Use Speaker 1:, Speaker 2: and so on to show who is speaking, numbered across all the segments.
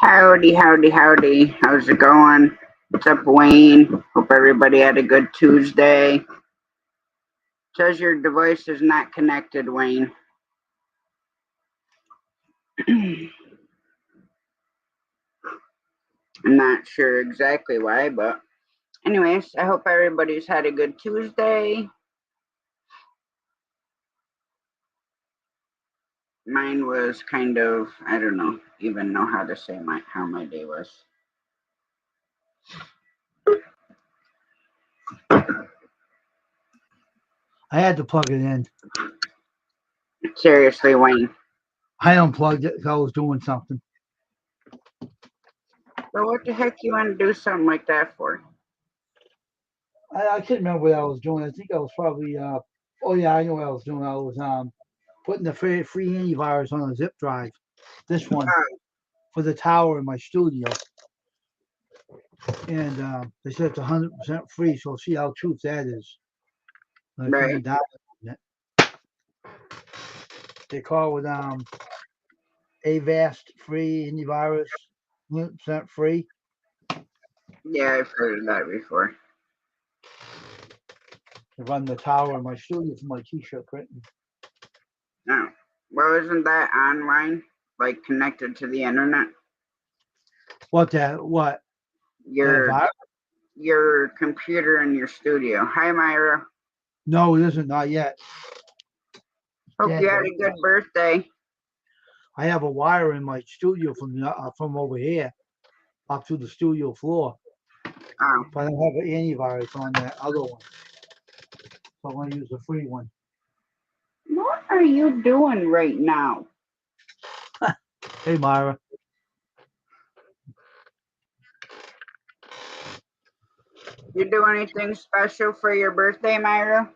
Speaker 1: Howdy, howdy, howdy. How's it going? What's up, Wayne? Hope everybody had a good Tuesday. Says your device is not connected, Wayne. I'm not sure exactly why, but anyways, I hope everybody's had a good Tuesday. Mine was kind of, I don't know, even know how to say how my day was.
Speaker 2: I had to plug it in.
Speaker 1: Seriously, Wayne.
Speaker 2: I unplugged it because I was doing something.
Speaker 1: Well, what the heck you want to do something like that for?
Speaker 2: I can't remember what I was doing. I think I was probably oh yeah, I know what I was doing. I was putting the free antivirus on a zip drive. This one for the tower in my studio. And they said it's 100% free, so see how truth that is.
Speaker 1: Right.
Speaker 2: They call it Avast free antivirus, 100% free.
Speaker 1: Yeah, I've heard of that before.
Speaker 2: To run the tower in my studio for my t-shirt printing.
Speaker 1: No. Well, isn't that online? Like connected to the internet?
Speaker 2: What?
Speaker 1: Your computer in your studio. Hi, Myra.
Speaker 2: No, it isn't. Not yet.
Speaker 1: Hope you had a good birthday.
Speaker 2: I have a wire in my studio from over here up to the studio floor.
Speaker 1: Oh.
Speaker 2: But I don't have an antivirus on that other one. So I'm going to use the free one.
Speaker 1: What are you doing right now?
Speaker 2: Hey, Myra.
Speaker 1: You do anything special for your birthday, Myra?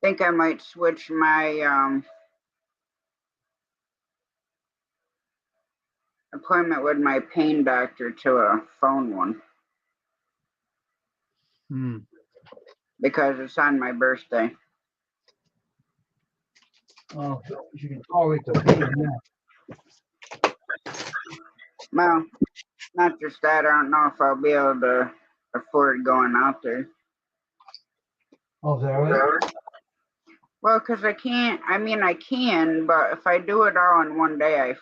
Speaker 1: Think I might switch my appointment with my pain doctor to a phone one. Because it's on my birthday.
Speaker 2: Oh, you can tolerate the pain, yeah.
Speaker 1: Well, not just that. I don't know if I'll be able to afford going out there.
Speaker 2: Oh, is that right?
Speaker 1: Well, because I can't. I mean, I can, but if I do it all in one day, it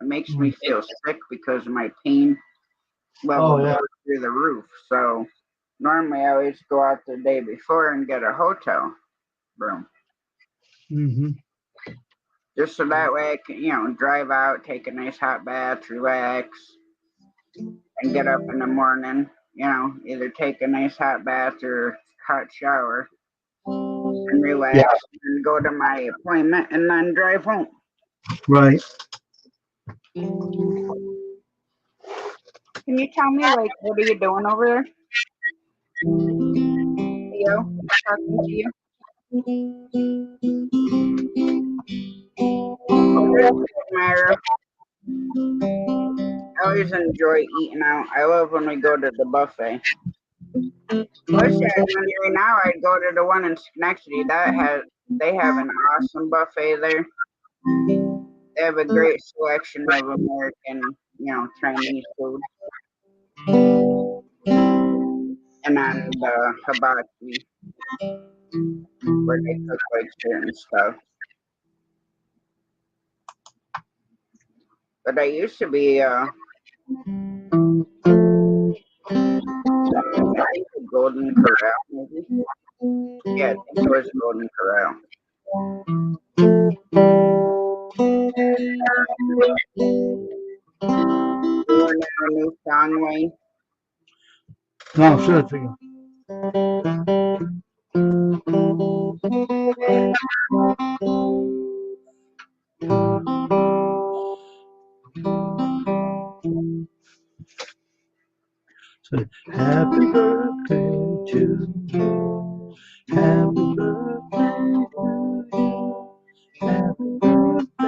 Speaker 1: makes me feel sick because my pain level goes through the roof. So normally I always go out the day before and get a hotel room. Just so that way I can, drive out, take a nice hot bath, relax, and get up in the morning. Either take a nice hot bath or hot shower and relax and go to my appointment and then drive home.
Speaker 2: Right.
Speaker 1: Can you tell me, like, what are you doing over there? Theo, talking to you. Myra. I always enjoy eating out. I love when we go to the buffet. Wish I was right now. I'd go to the one in Schenectady. They have an awesome buffet there. They have a great selection of American, Chinese food. And on the hibachi, where they cook like certain stuff. But I used to be, I think the Golden Corral, maybe. Yeah, I think it was Golden Corral. You want a new song, Wayne?
Speaker 2: No, sure, it's again. So, happy birthday to you. Happy birthday to you. Happy birthday to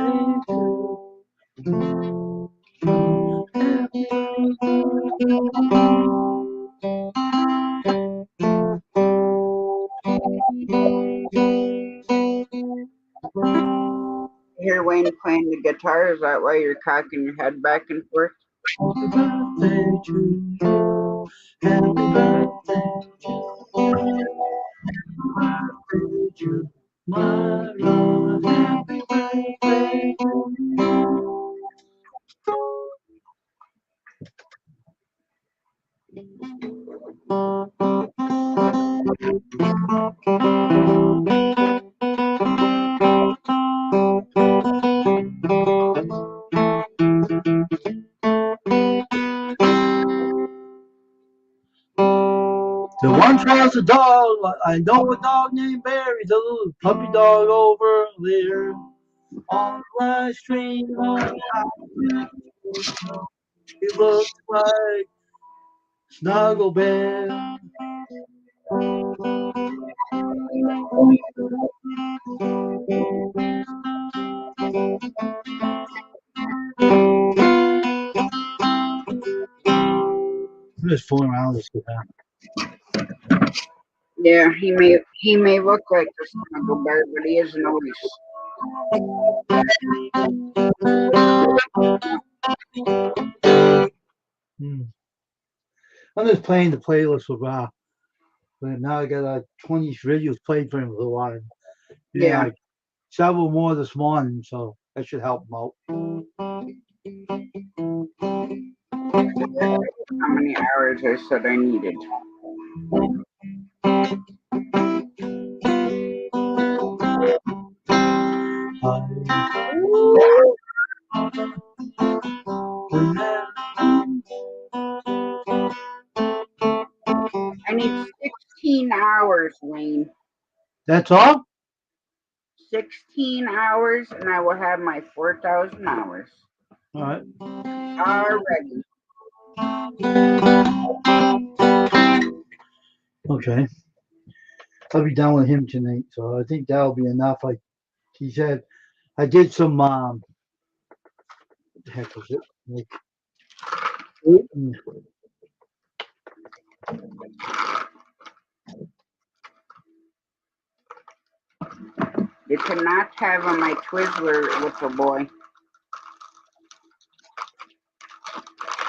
Speaker 2: you.
Speaker 1: hear Wayne playing the guitar? Is that why you're cocking your head back and forth?
Speaker 2: Happy birthday to you. Happy birthday to you. My love, happy birthday to you. There once was a dog, I know a dog named Barry, the little puppy dog over there on the last stream of the he looked like Snuggle Bear. I'm just fooling around with this guitar.
Speaker 1: Yeah, he may look like a snuggle bear, but he isn't always.
Speaker 2: I'm just playing the playlist with but now I got like 20 videos played for him for a while. Yeah,
Speaker 1: Yeah.
Speaker 2: like several more this morning, so that should help him out.
Speaker 1: How many hours I said I needed? I need 16 hours, Wayne.
Speaker 2: That's all?
Speaker 1: 16 hours, and I will have my 4,000 hours.
Speaker 2: All right.
Speaker 1: Already.
Speaker 2: Okay. I'll be done with him tonight, so I think that'll be enough. Like he said, I did some what the heck was it? Like
Speaker 1: You cannot have my Twizzler, little boy.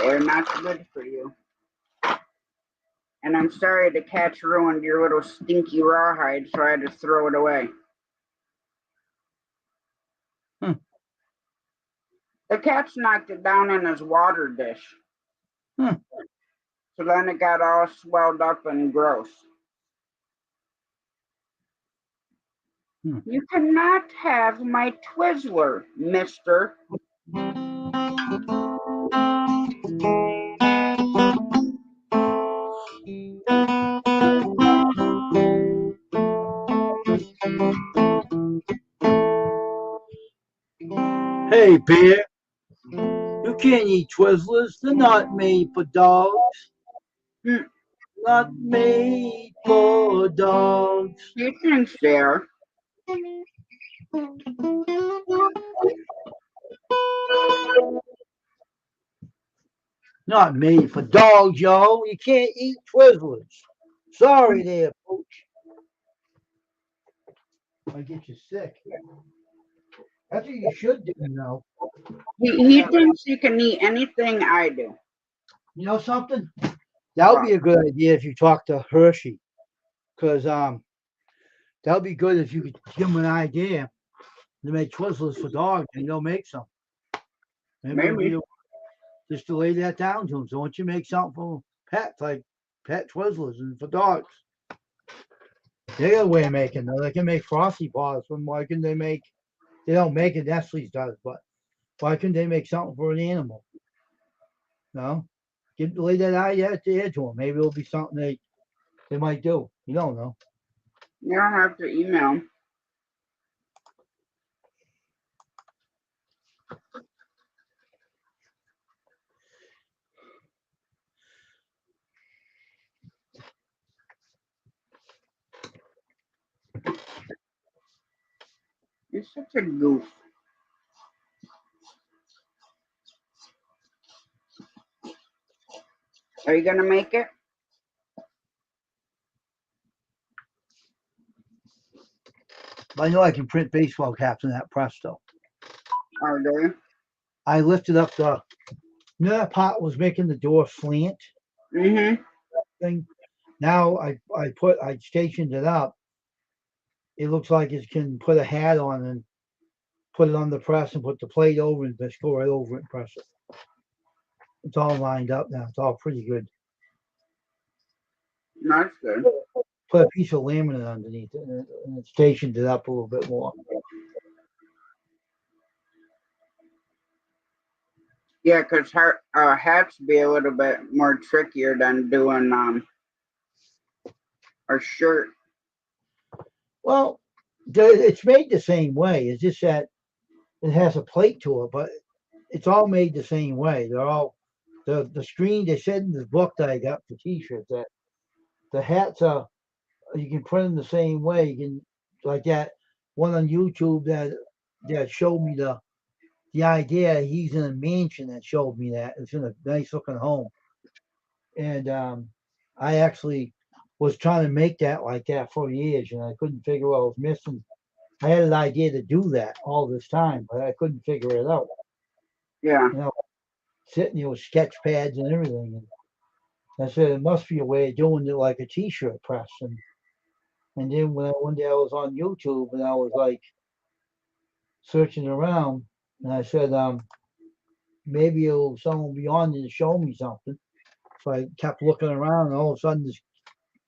Speaker 1: They're not good for you. And I'm sorry the cats ruined your little stinky rawhide, so I had to throw it away. The cats knocked it down in his water dish. So then it got all swelled up and gross. You cannot have my Twizzler, mister.
Speaker 2: Hey, Bear, you can't eat Twizzlers. They're not made for dogs. Not made for dogs.
Speaker 1: You can share.
Speaker 2: Not made for dogs, yo. You can't eat Twizzlers. Sorry there, Pooch. I get you sick. That's what you should do, you know.
Speaker 1: He thinks he can eat anything I do.
Speaker 2: You know something? That would be a good idea if you talk to Hershey. Because that would be good if you could give him an idea to make Twizzlers for dogs and they'll make some.
Speaker 1: Maybe.
Speaker 2: Just to lay that down to him. So once you make something for pets, like pet Twizzlers and for dogs, they got a way of making them. They can make Frosty Paws. Why can they make? They don't make it. Nestle's does, but why couldn't they make something for an animal? No, lay that idea to them. Maybe it'll be something they might do. You don't know.
Speaker 1: You don't have to email. You're such a goof. Are you gonna make it?
Speaker 2: I know I can print baseball caps in that Presto.
Speaker 1: Oh, do you?
Speaker 2: I lifted up that pot was making the door slant
Speaker 1: Mm-hmm.
Speaker 2: thing. Now I stationed it up. It looks like it can put a hat on and put it on the press and put the plate over and just go right over it and press it. It's all lined up now. It's all pretty good.
Speaker 1: That's good.
Speaker 2: Put a piece of laminate underneath it and it stationed it up a little bit more.
Speaker 1: Yeah, because her hats be a little bit more trickier than doing a shirt.
Speaker 2: Well, it's made the same way. It's just that it has a plate to it, but it's all made the same way. They're all the screen. They said in the book that I got for T-shirts that the hats are you can print them the same way. You can like that one on YouTube that showed me the idea. He's in a mansion that showed me that it's in a nice looking home, and I actually was trying to make that like that for years, and I couldn't figure what I was missing. I had an idea to do that all this time, but I couldn't figure it out.
Speaker 1: Yeah.
Speaker 2: You know, sitting there with sketch pads and everything, and I said it must be a way of doing it like a T-shirt press, and then when one day I was on YouTube and I was like searching around, and I said, maybe someone will be on there to show me something. So I kept looking around, and all of a sudden,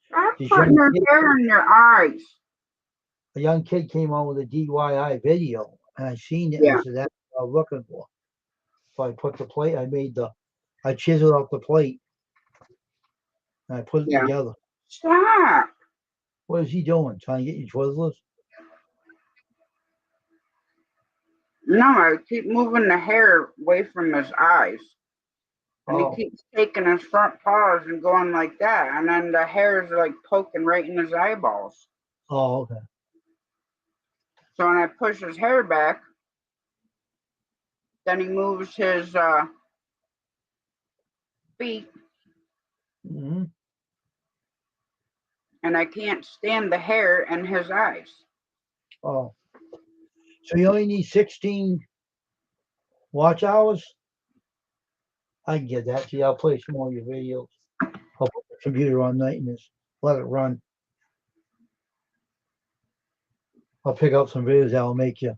Speaker 1: Stop
Speaker 2: this
Speaker 1: putting
Speaker 2: young
Speaker 1: your
Speaker 2: kid,
Speaker 1: hair in your eyes.
Speaker 2: a young kid came on with a DIY video, and I seen it, and I
Speaker 1: Yeah.
Speaker 2: said, that's what I was looking for. So I put the plate, I chiseled out the plate, and I put it
Speaker 1: Yeah.
Speaker 2: together.
Speaker 1: Stop.
Speaker 2: What is he doing? Trying to get you Twizzlers?
Speaker 1: No, I keep moving the hair away from his eyes. And he
Speaker 2: Oh,
Speaker 1: keeps taking his front paws and going like that. And then the hairs are like poking right in his eyeballs.
Speaker 2: oh, okay.
Speaker 1: So when I push his hair back, then he moves his feet,
Speaker 2: Mm-hmm.
Speaker 1: and I can't stand the hair in his eyes.
Speaker 2: Oh, so you only need 16 watch hours? I can get that to you. I'll play some more of your videos. I'll put the computer on night and just let it run. I'll pick up some videos that will make you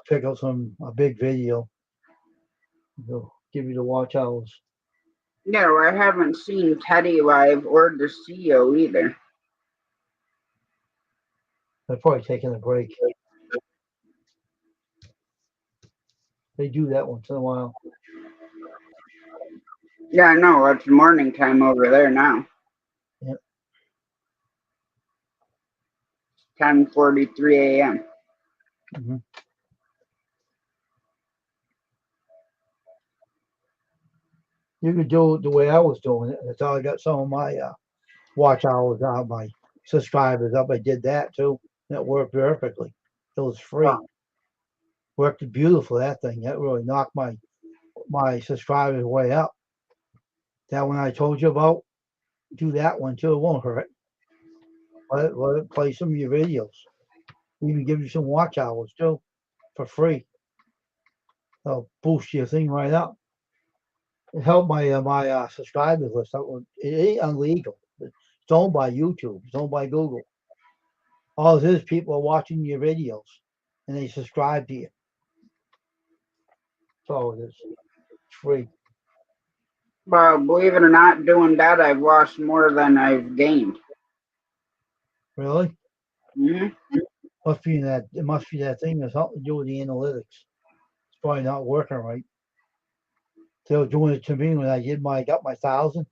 Speaker 2: pick up a big video. They'll give you the watch hours.
Speaker 1: No, I haven't seen Teddy live or the CEO either.
Speaker 2: They're probably taking a break. They do that once in a while.
Speaker 1: Yeah, I know. It's morning time over there now.
Speaker 2: Yeah.
Speaker 1: 10:43 a.m.
Speaker 2: Mm-hmm. You could do it the way I was doing it. That's how I got some of my watch hours out, my subscribers up. I did that too. That worked perfectly. It was free. Worked beautiful, that thing. That really knocked my subscribers way up. That one I told you about, do that one too. It won't hurt. Let it play some of your videos. Even give you some watch hours too for free. They'll boost your thing right up. It helped my subscribers list. It ain't illegal. It's owned by YouTube. It's owned by Google. All it is, people are watching your videos and they subscribe to you. That's all it is. It's free.
Speaker 1: Well, believe it or not, doing that, I've lost more than I've gained.
Speaker 2: Really?
Speaker 1: Hmm.
Speaker 2: Must be that. It must be that thing that's something to do with the analytics. It's probably not working right. They were doing it to me when I got my 1,000.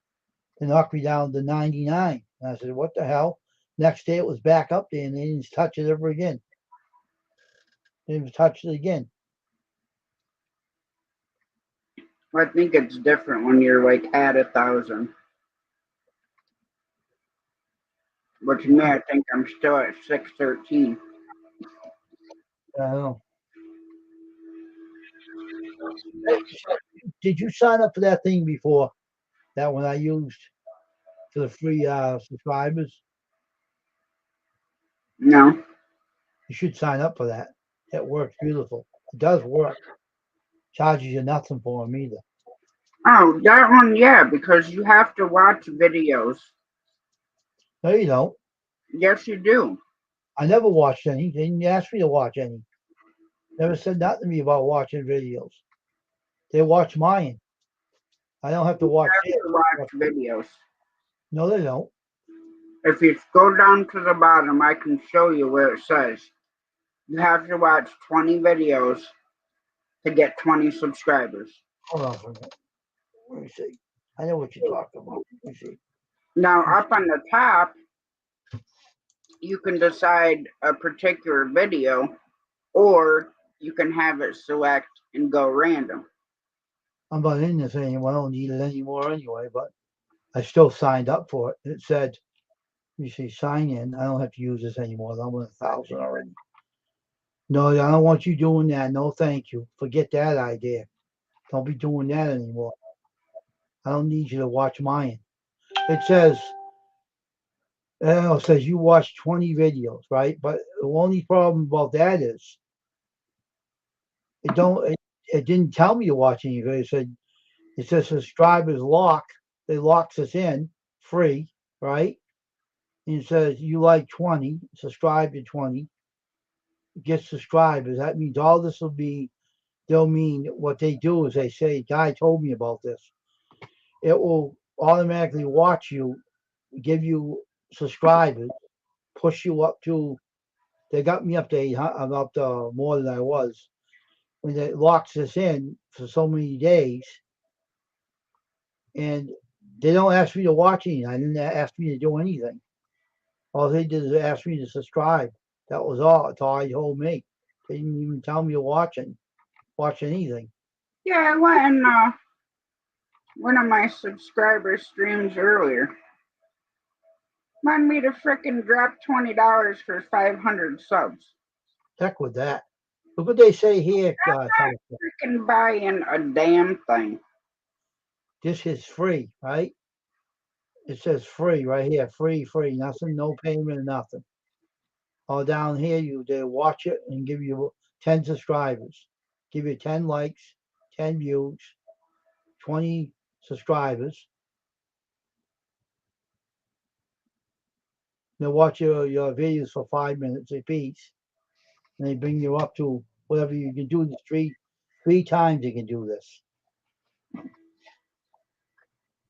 Speaker 2: They knocked me down to 99. And I said, what the hell? Next day it was back up there and they didn't touch it ever again. They didn't touch it again.
Speaker 1: I think it's different when you're like at 1,000. But to me, I think I'm still at 613.
Speaker 2: I don't know. Did you sign up for that thing before? That one I used for the free subscribers?
Speaker 1: No.
Speaker 2: You should sign up for that. It works beautiful. It does work. Charges you nothing for them either.
Speaker 1: Oh, that one, yeah, because you have to watch videos.
Speaker 2: No, you don't.
Speaker 1: Yes, you do.
Speaker 2: I never watched any. They didn't ask me to watch any. Never said nothing to me about watching videos. They watch mine. I don't have to watch
Speaker 1: You
Speaker 2: theirs.
Speaker 1: have to watch videos.
Speaker 2: No, they don't.
Speaker 1: If you go down to the bottom, I can show you where it says you have to watch 20 videos to get 20 subscribers.
Speaker 2: Hold on for a minute. Let me see. I know what you're talking about. Let me see.
Speaker 1: Now, up on the top, you can decide a particular video, or you can have it select and go random.
Speaker 2: I'm not in this anymore. I don't need it anymore anyway, but I still signed up for it. It said, you see, sign in. I don't have to use this anymore. I'm at 1,000 already. No, I don't want you doing that. No, thank you. Forget that idea. Don't be doing that anymore. I don't need you to watch mine. It says, it says you watch 20 videos, right? But the only problem about that is it didn't tell me to watch any videos. It says subscribers lock. It locks us in free, right? And it says you like 20, subscribe to 20, get subscribers. That means all this will be, they'll mean what they do is they say, guy told me about this. It will automatically watch you, give you subscribers, push you up to, they got me up to 800, I'm up to more than I was. When it locks us in for so many days, and they don't ask me to watch anything. I didn't ask me to do anything. All they did is ask me to subscribe. That was all. That's all he told me. They didn't even tell me to watch anything.
Speaker 1: Yeah, I went in one of my subscriber streams earlier. Want me to frickin' drop $20 for 500 subs.
Speaker 2: Heck with that. Look what they say here,
Speaker 1: Frickin' buying a damn thing.
Speaker 2: this is free, right? It says free right here. Free, free. Nothing, no payment or nothing. All down here, they watch it and give you 10 subscribers. Give you 10 likes, 10 views, 20 subscribers. They watch your videos for 5 minutes a piece, and they bring you up to whatever you can do. This three times you can do this.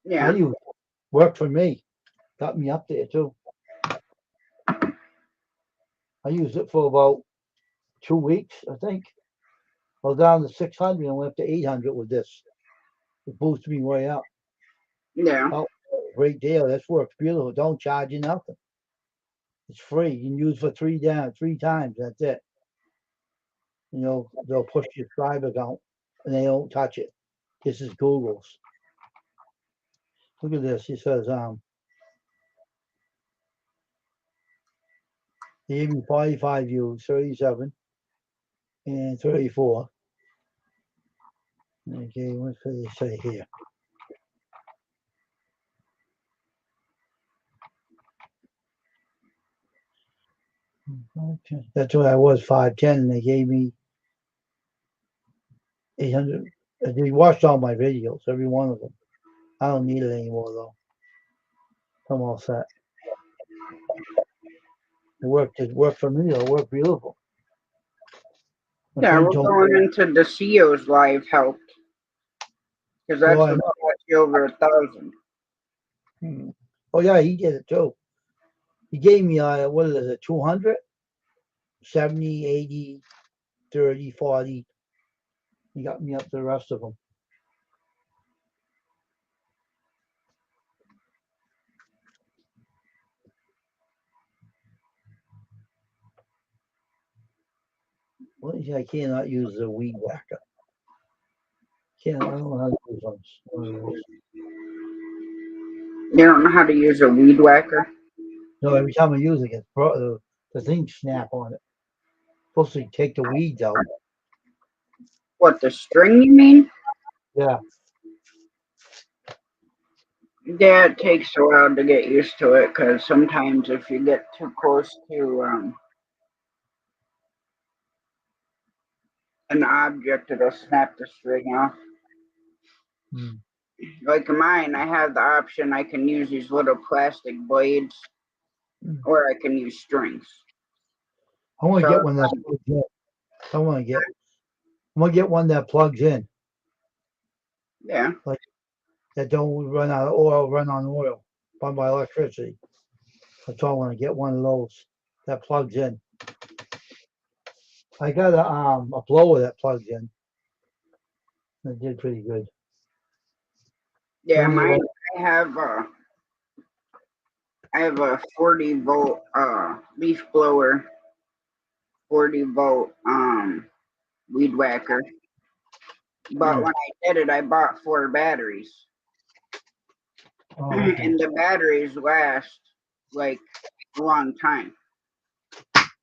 Speaker 1: Yeah.
Speaker 2: I use it. Worked for me. Got me up there too. I used it for about 2 weeks, I think. I was down to 600 and went up to 800 with this. It boosted me way up.
Speaker 1: Yeah.
Speaker 2: Oh, great deal. This works beautiful. Don't charge you nothing. It's free. You can use it for three times. That's it. They'll push your Stripe account and they don't touch it. This is Google's. Look at this. He says, he gave me 45 views, 37 and 34. Okay, what does it say here? Okay. That's what I was, 510, and they gave me 800. They watched all my videos, every one of them. I don't need it anymore, though. I'm all set. It worked for me. It worked beautiful. My
Speaker 1: Yeah,
Speaker 2: friend
Speaker 1: we're
Speaker 2: told
Speaker 1: going
Speaker 2: me,
Speaker 1: into the CEO's live help because
Speaker 2: well,
Speaker 1: that's
Speaker 2: I
Speaker 1: what
Speaker 2: know.
Speaker 1: got you over 1,000.
Speaker 2: Oh, yeah, he did it too. He gave me, what is it, 200? 70, 80, 30, 40. He got me up to the rest of them. Well, I cannot use the weed whacker. I don't know how to use those.
Speaker 1: You don't know how to use a weed whacker?
Speaker 2: No, every time I use it, the things snap on it. Supposed to take the weeds out.
Speaker 1: What, the string you mean?
Speaker 2: Yeah.
Speaker 1: Yeah, it takes a while to get used to it because sometimes if you get too close to an object, it'll snap the string off.
Speaker 2: Mm.
Speaker 1: Like mine, I have the option I can use these little plastic blades or I can use strings.
Speaker 2: I want to
Speaker 1: So
Speaker 2: get one that plugs in. I want to get one that plugs in.
Speaker 1: yeah.
Speaker 2: Like that don't run out of oil, run on oil, run by electricity. That's all I want to get one of those that plugs in. I got a blower that plugs in. It did pretty good.
Speaker 1: Yeah, mine I have a 40-volt leaf blower, 40-volt weed whacker. But when I did it, I bought 4 batteries.
Speaker 2: Oh, okay.
Speaker 1: And the batteries last like a long time.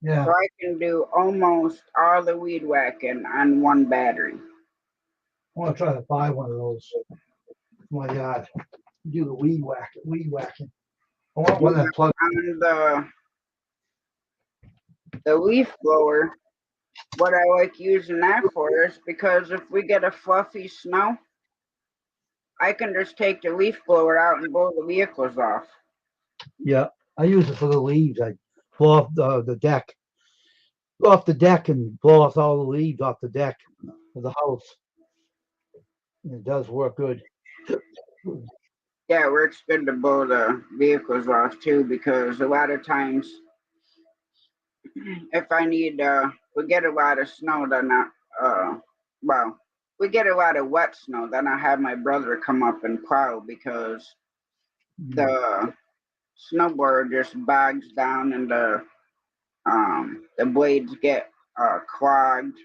Speaker 2: Yeah.
Speaker 1: So I can do almost all the weed whacking on one battery.
Speaker 2: I want to try to buy one of those. Oh my God. Do the weed whacking. I want one that plugs in.
Speaker 1: On the leaf blower, what I like using that for is because if we get a fluffy snow, I can just take the leaf blower out and blow the vehicles off.
Speaker 2: Yeah. I use it for the leaves. I blow off the deck. Go off the deck and blow off all the leaves off the deck of the house. And it does work good.
Speaker 1: Yeah, it works good to blow the vehicles off too because a lot of times if I need we get a lot of snow then well we get a lot of wet snow then I have my brother come up and plow because the snowboard just bogs down and the blades get clogged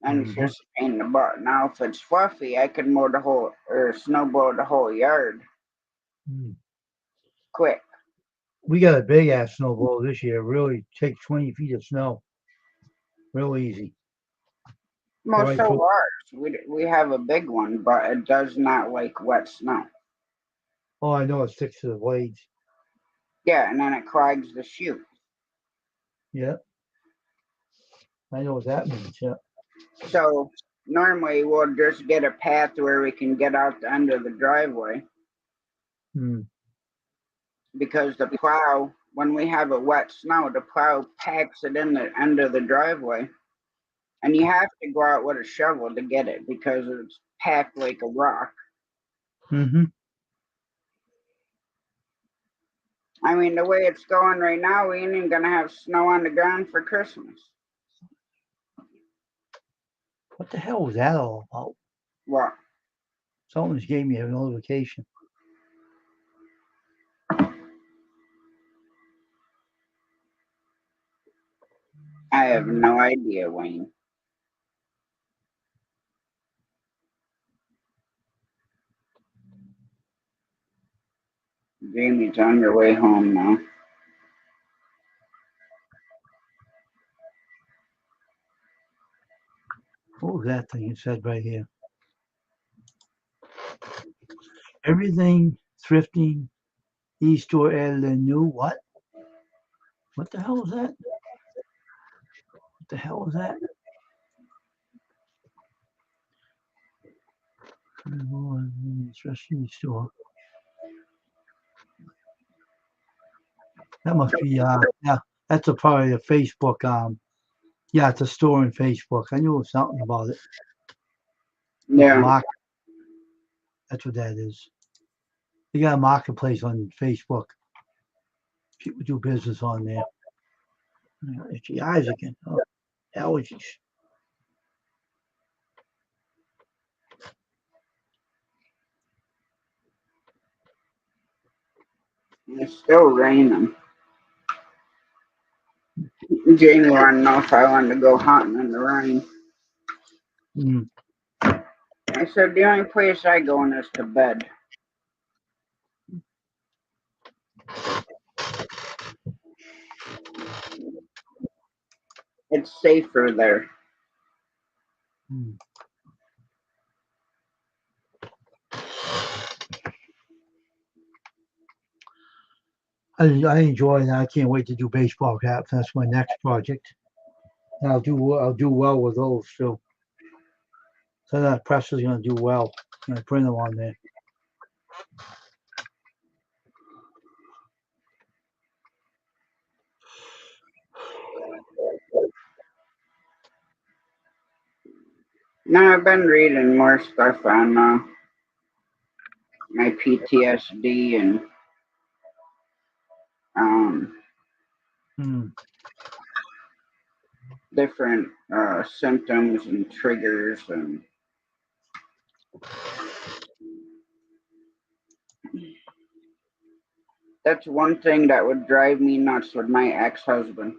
Speaker 1: and it's just a pain in the butt. Now if it's fluffy I can mow the whole or snowblow the whole yard quick.
Speaker 2: We got a big ass snowball this year. Really takes 20 feet of snow. Real easy.
Speaker 1: Most
Speaker 2: Right
Speaker 1: so
Speaker 2: through.
Speaker 1: ours. We have a big one, but it does not like wet snow.
Speaker 2: Oh, I know it sticks to the blades.
Speaker 1: Yeah, and then it clogs the chute.
Speaker 2: Yeah. I know what that means. Yeah.
Speaker 1: So normally we'll just get a path where we can get out the end of the driveway because the plow, when we have a wet snow, the plow packs it in the end of the driveway. And you have to go out with a shovel to get it because it's packed like a rock.
Speaker 2: Mm-hmm.
Speaker 1: I mean, the way it's going right now, we ain't even gonna have snow on the ground for Christmas.
Speaker 2: What the hell was that all about?
Speaker 1: What?
Speaker 2: Someone just gave me a notification.
Speaker 1: I have no idea, Wayne. Jamie's on your way home now.
Speaker 2: What was that thing it said right here? Everything thrifting, e-store added a new what? What the hell is that? What the hell is that? Thrifting store. That must be yeah. That's probably a Facebook. Yeah, it's a store on Facebook. I knew something about it. Like a
Speaker 1: Yeah.
Speaker 2: market. That's what that is. They got a marketplace on Facebook. People do business on there. Itchy eyes again. Oh, allergies.
Speaker 1: It's still raining. Jamie wanted to know if I wanted to go hunting in the rain. I said the only place I go in is to bed. It's safer there.
Speaker 2: I enjoy that. I can't wait to do baseball caps. That's my next project. And I'll do well with those too. So that press is gonna do well when I print them on there.
Speaker 1: No, I've been reading more stuff on my PTSD and um, different symptoms and triggers, and that's one thing that would drive me nuts with my ex-husband.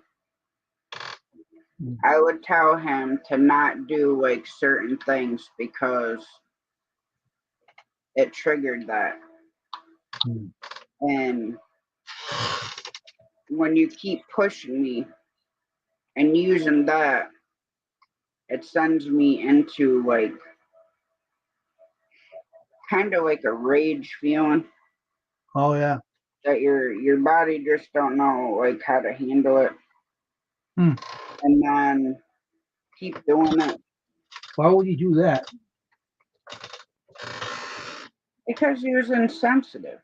Speaker 1: I would tell him to not do like certain things because it triggered that. And when you keep pushing me and using that, it sends me into like kind of like a rage feeling.
Speaker 2: Oh yeah.
Speaker 1: That your body just don't know like how to handle it. And then keep doing it.
Speaker 2: Why would he do that?
Speaker 1: Because he was insensitive.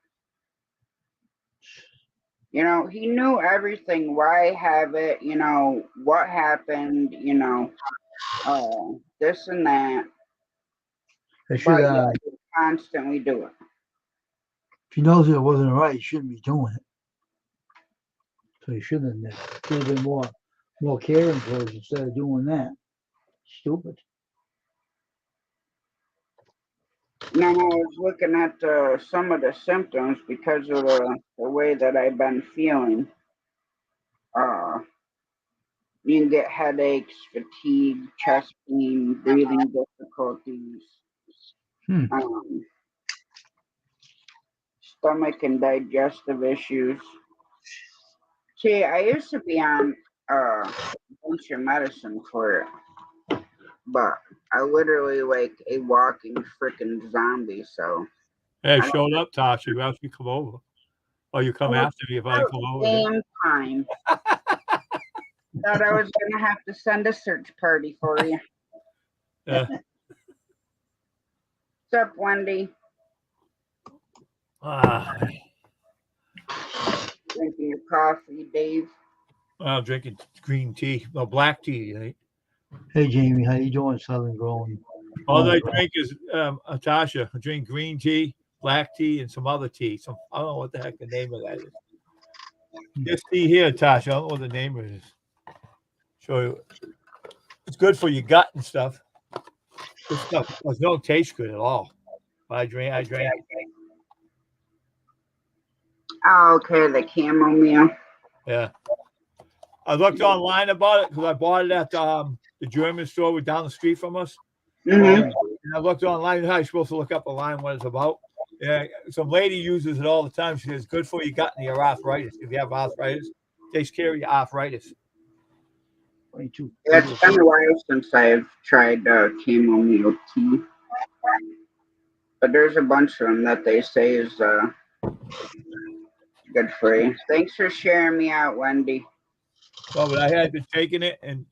Speaker 1: You know, he knew everything, why I have it, you know, what happened, you know, this and that.
Speaker 2: They should
Speaker 1: But yeah, he constantly do it.
Speaker 2: if he knows it wasn't right, he shouldn't be doing it. So he shouldn't have. Should have been more caring towards instead of doing that. Stupid.
Speaker 1: Now I was looking at some of the symptoms because of the way that I've been feeling. You can get headaches, fatigue, chest pain, breathing difficulties, um, stomach and digestive issues. See, I used to be on a bunch of medicine for it, but I literally like a walking freaking zombie. So
Speaker 3: Hey, I
Speaker 1: I don't
Speaker 3: showed up, Tasha. You asked me to come over. Or you come
Speaker 1: know
Speaker 3: after me if I come over there.
Speaker 1: damn time. Thought I was gonna have to send a search party for you.
Speaker 3: Yeah.
Speaker 1: What's up, Wendy? Drinking your coffee, Dave.
Speaker 3: I'm drinking green tea. No, black tea. Right?
Speaker 2: Hey Jamie, how you doing, Southern Growing?
Speaker 3: All I drink is Tasha. I drink green tea, black tea, and some other tea. Some I don't know what the heck the name of that is. This tea here, Tasha. I don't know what the name of it is. Show you. It's good for your gut and stuff. Good stuff. It don't taste good at all. But I drank it.
Speaker 1: Oh, okay, the chamomile.
Speaker 3: Yeah. I looked online about it because I bought it at the German store down the street from us.
Speaker 1: Mm-hmm.
Speaker 3: And I looked online. You know how you're supposed to look up online what it's about. Yeah, some lady uses it all the time. She says it's good for your gut and your arthritis. If you have arthritis, it takes care of your arthritis.
Speaker 2: 22.
Speaker 1: Yeah, it's been a while since I've tried chamomile tea, but there's a bunch of them that they say is good for you. Thanks for sharing me out, Wendy.
Speaker 3: Well, but I had been taking it, and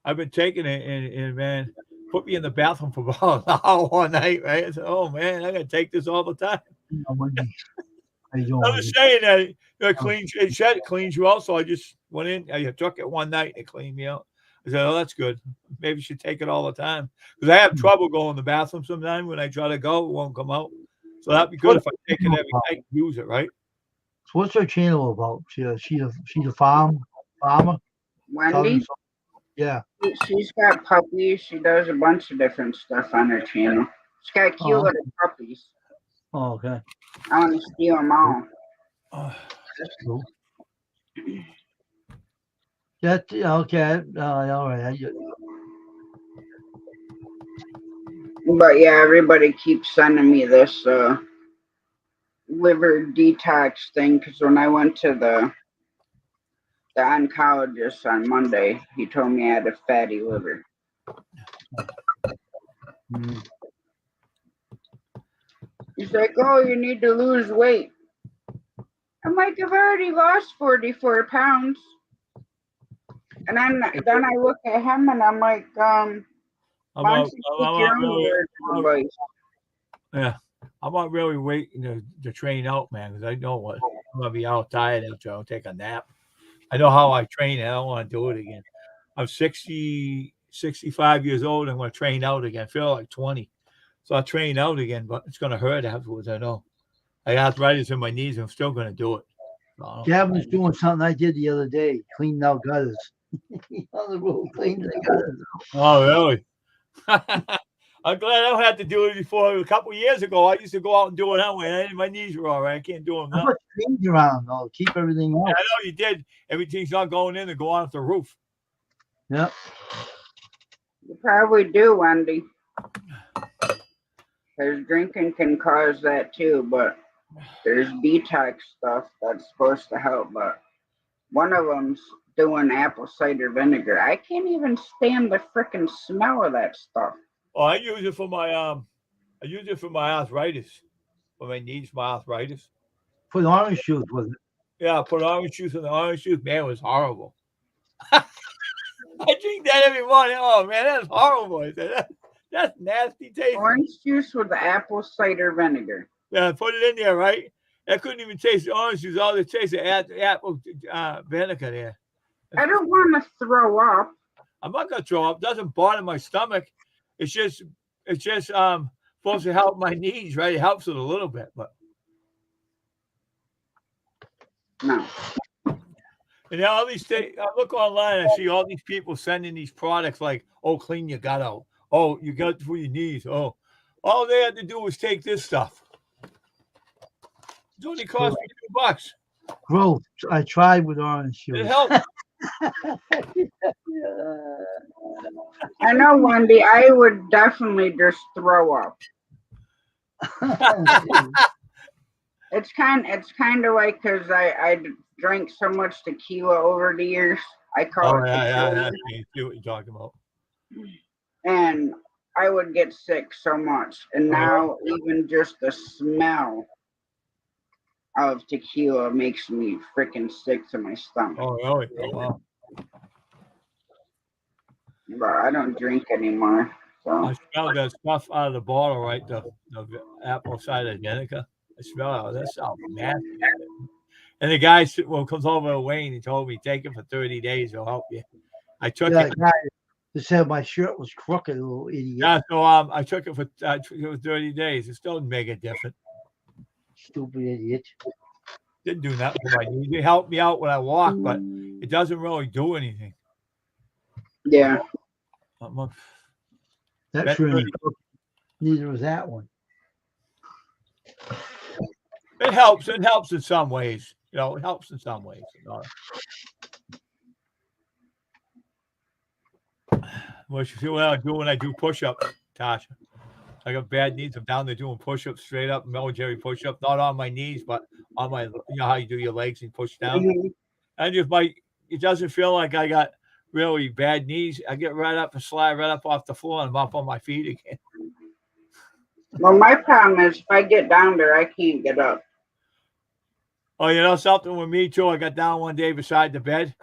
Speaker 3: I've been taking it, and man, put me in the bathroom for about an hour one night, right? I said, oh man, I gotta take this all the time.
Speaker 2: Wendy, how you doing,
Speaker 3: I'm
Speaker 2: Wendy?
Speaker 3: just saying that it cleans. It said it cleans you out, so I just went in. I took it one night, and it cleaned me out. I said, "Oh, that's good. Maybe you should take it all the time because I have trouble going to the bathroom sometimes. When I try to go, it won't come out. So that'd be good if I take it every night and use it, right?"
Speaker 2: So what's her channel about? She's a farmer.
Speaker 1: Wendy,
Speaker 2: Yeah.
Speaker 1: she's got puppies. She does a bunch of different stuff on her channel. She's got cute little puppies.
Speaker 2: Oh, okay.
Speaker 1: I want to steal them all.
Speaker 2: That's cool. That okay. All right.
Speaker 1: But yeah, everybody keeps sending me this liver detox thing because when I went to the oncologist on Monday, he told me I had a fatty liver. He's like, "Oh, you need to lose weight." I'm like, "I've already lost 44 pounds." And then I look at him and I'm like, why don't you take your own words of advice?
Speaker 3: Yeah, I'm not really waiting to train out, man, because I know what I'm gonna be out tired after I'll take a nap. I know how I train, and I don't want to do it again. I'm 60, 65 years old. I'm going to train out again. I feel like 20. So I'll train out again, but it's going to hurt afterwards. I know. I got arthritis in my knees. I'm still going to do it. So
Speaker 2: Gavin's doing something I did the other day, cleaning out gutters. On the road, cleaning the gutters.
Speaker 3: Oh, really? I'm glad I don't have to do it before. A couple of years ago, I used to go out and do it anyway. And my knees were all right. I can't do them
Speaker 2: I
Speaker 3: now.
Speaker 2: put trees around though, keep everything
Speaker 3: Yeah,
Speaker 2: out.
Speaker 3: I know you did. Everything's not going in and go off the roof.
Speaker 2: Yep.
Speaker 1: You probably do, Wendy. Because drinking can cause that too, but there's detox stuff that's supposed to help. But one of them's doing apple cider vinegar. I can't even stand the freaking smell of that stuff.
Speaker 3: Oh, I use it for my arthritis. For my knees, my arthritis.
Speaker 2: Put orange juice with it.
Speaker 3: Yeah, I put orange juice in the orange juice. Man, it was horrible. I drink that every morning. Oh man, that's horrible. I said, that's nasty taste.
Speaker 1: Orange juice with the apple cider vinegar.
Speaker 3: Yeah, put it in there, right? I couldn't even taste the orange juice. All it tasted apple vinegar there.
Speaker 1: I don't want to throw up.
Speaker 3: I'm not gonna throw up. It doesn't bother my stomach. It's just supposed to help my knees, right? It helps it a little bit, but
Speaker 1: no.
Speaker 3: And all these things, I look online, I see all these people sending these products like, oh, clean your gut out. Oh, you got it for your knees. Oh, all they had to do was take this stuff. It only cost me $2.
Speaker 2: Growth. I tried with orange juice.
Speaker 3: It helped.
Speaker 1: I know, Wendy. I would definitely just throw up. It's kind of like because I drank so much tequila over the years. I call it tequila.
Speaker 3: Yeah. I see what you're talking about.
Speaker 1: And I would get sick so much. And now even just the smell of tequila makes me freaking sick to my stomach.
Speaker 3: Oh, really? Oh, wow.
Speaker 1: But I don't drink anymore. So.
Speaker 3: I smell that stuff out of the bottle, right? The apple cider vinegar. I smell it. That sounds nasty. And the guy comes over to Wayne. He told me, take it for 30 days. It'll help you. I took it.
Speaker 2: Guy that said my shirt was crooked, little idiot.
Speaker 3: Yeah, so I took it for 30 days. It still didn't make a difference.
Speaker 2: Stupid idiot.
Speaker 3: Didn't do nothing for my knees. It helped me out when I walk, but it doesn't really do anything.
Speaker 1: Yeah.
Speaker 2: That's really cool. Neither was that one.
Speaker 3: It helps. It helps in some ways. You know, it helps in some ways. What you see what I do when I do push-ups, Tasha? I got bad knees. I'm down there doing push-ups, straight up military push-up, not on my knees, but on my. You know how you do your legs and push down. Mm-hmm. And just it doesn't feel like I got really bad knees. I get right up and slide right up off the floor, and I'm up on my feet again.
Speaker 1: Well, my problem is if I get down there, I can't get up.
Speaker 3: Oh, you know something with me too. I got down one day beside the bed,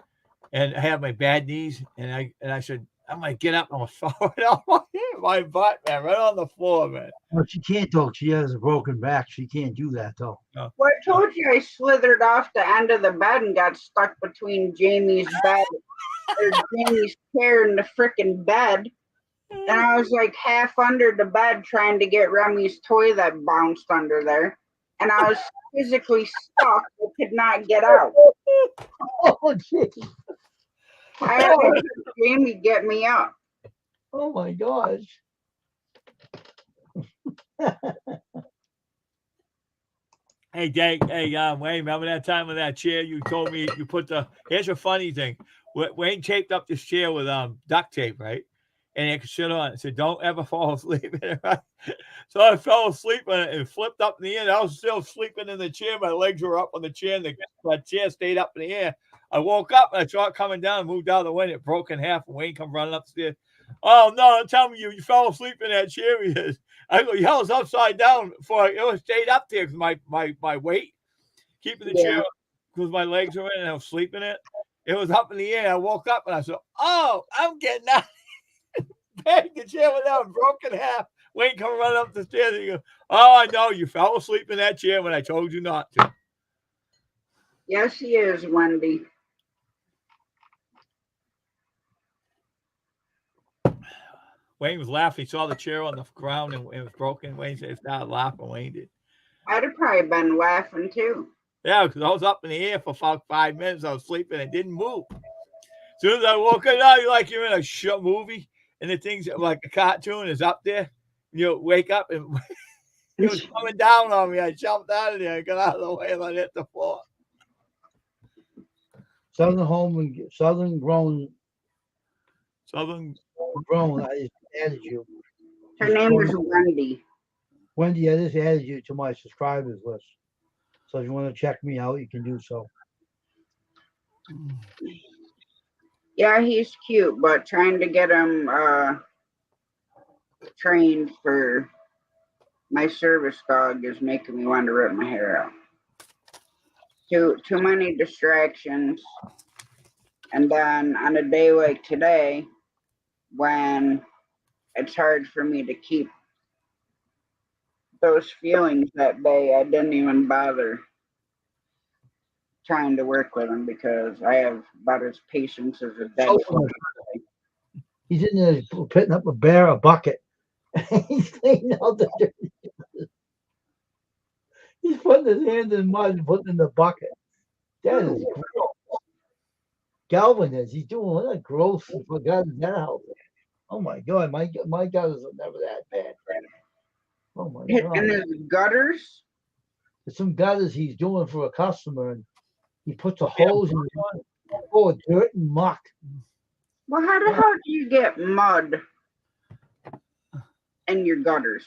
Speaker 3: and I had my bad knees, and I said, I'm gonna get up and I'll fall right on my butt, man, right on the floor, man.
Speaker 2: Well, she can't though. She has a broken back. She can't do that though.
Speaker 1: No. Well, I told you I slithered off the end of the bed and got stuck between Jamie's bed, or Jamie's chair and the freaking bed. And I was like half under the bed trying to get Remy's toy that bounced under there. And I was physically stuck. I could not get out.
Speaker 2: Oh, jeez.
Speaker 1: I had to have Jamie get me up.
Speaker 2: Oh, my gosh.
Speaker 3: Hey, Wayne, remember that time with that chair? You told me you put here's a funny thing. Wayne taped up this chair with duct tape, right? And it could sit on it. Said, don't ever fall asleep in it, right? So I fell asleep on it and flipped up in the air. I was still sleeping in the chair. My legs were up on the chair, and my chair stayed up in the air. I woke up, and I saw it coming down and moved out of the way, and it broke in half, and Wayne come running upstairs. Oh, no, don't tell me you fell asleep in that chair. He says, I go, I was upside down for it. Was stayed up there because my weight, keeping the chair because my legs were in and I was sleeping in it. It was up in the air. I woke up and I said, "Oh, I'm getting out." Banged the chair without broken in half. Wayne come running up the stairs and he goes, "Oh, I know you fell asleep in that chair when I told you not to."
Speaker 1: Yes, he is, Wendy.
Speaker 3: Wayne was laughing. He saw the chair on the ground and it was broken. Wayne said, "Started laughing." Wayne did.
Speaker 1: I'd have probably been laughing too.
Speaker 3: Yeah, because I was up in the air for about 5 minutes. I was sleeping and didn't move. As soon as I woke up, like you're in a show movie and the thing's like a cartoon is up there. You wake up and it was coming down on me. I jumped out of there and got out of the way and I hit the floor.
Speaker 2: Southern grown. I just added you.
Speaker 1: Her name is Wendy.
Speaker 2: Wendy, I just added you to my subscribers list. So if you want to check me out, you can do so.
Speaker 1: Yeah, he's cute, but trying to get him trained for my service dog is making me want to rip my hair out. Too many distractions. And then on a day like today, when it's hard for me to keep those feelings at bay, I didn't even bother trying to work with him because I have about as patience as a dead fly.
Speaker 2: He's in there putting up a bucket. He's cleaning out the dirt. He's putting his hands in mud and putting in the bucket. That is gross. Galvin is. He's doing what a gross for God in that house. Oh my God, my gutters are never that bad. Oh my God.
Speaker 1: And there's gutters.
Speaker 2: There's some gutters he's doing for a customer, and he puts a hose in full of dirt and muck.
Speaker 1: Well, how the hell do you get mud in your gutters?